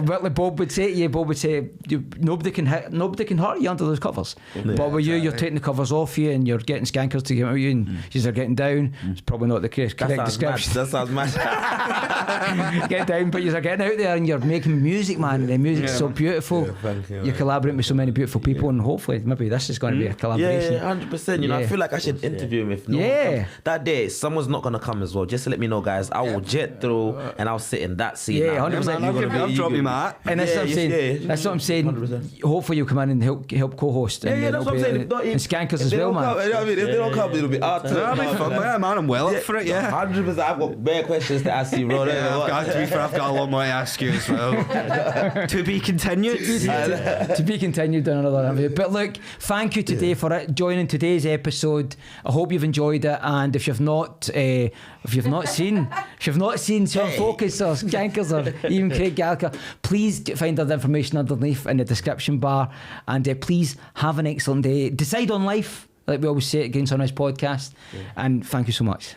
But like Bob would say to you, nobody can hurt you under those covers. But with you're taking the covers off you and you're getting Skankerz to get out you, and you're getting down. It's probably not the correct description. That sounds mad. Get down, but you're getting out there and you're making music, man. And the music's so beautiful. Thank you. You're collaborating with so many beautiful people, and hopefully maybe this is going to be a collaboration. Yeah, 100%. You know, I feel like I should interview him if no one comes. That day, someone's not gonna come as well. Just to let me know, guys. I will jet through and I'll sit in that seat. Yeah, 100%. I'll drop you, Matt. And that's what I'm saying. That's what I'm saying. 100%. Hopefully you'll come in and help co-host. Yeah, that's what I'm saying. And Skankerz as well, man. You know what I mean? If they don't come, it'll be hard to. That'll be fun, man. I'm well up for it. 100%. I've got bare questions to ask you, bro. I've got a lot more to ask you as well. To be continued. To be continued on another interview. But look, thank you today for joining today's episode. I hope you've enjoyed it, and if you've not seen Sean Focus or Skankerz or even Craig Gallagher, please find the information underneath in the description bar, and please have an excellent day. Decide on life, like we always say at Green Sunrise Podcast, and thank you so much.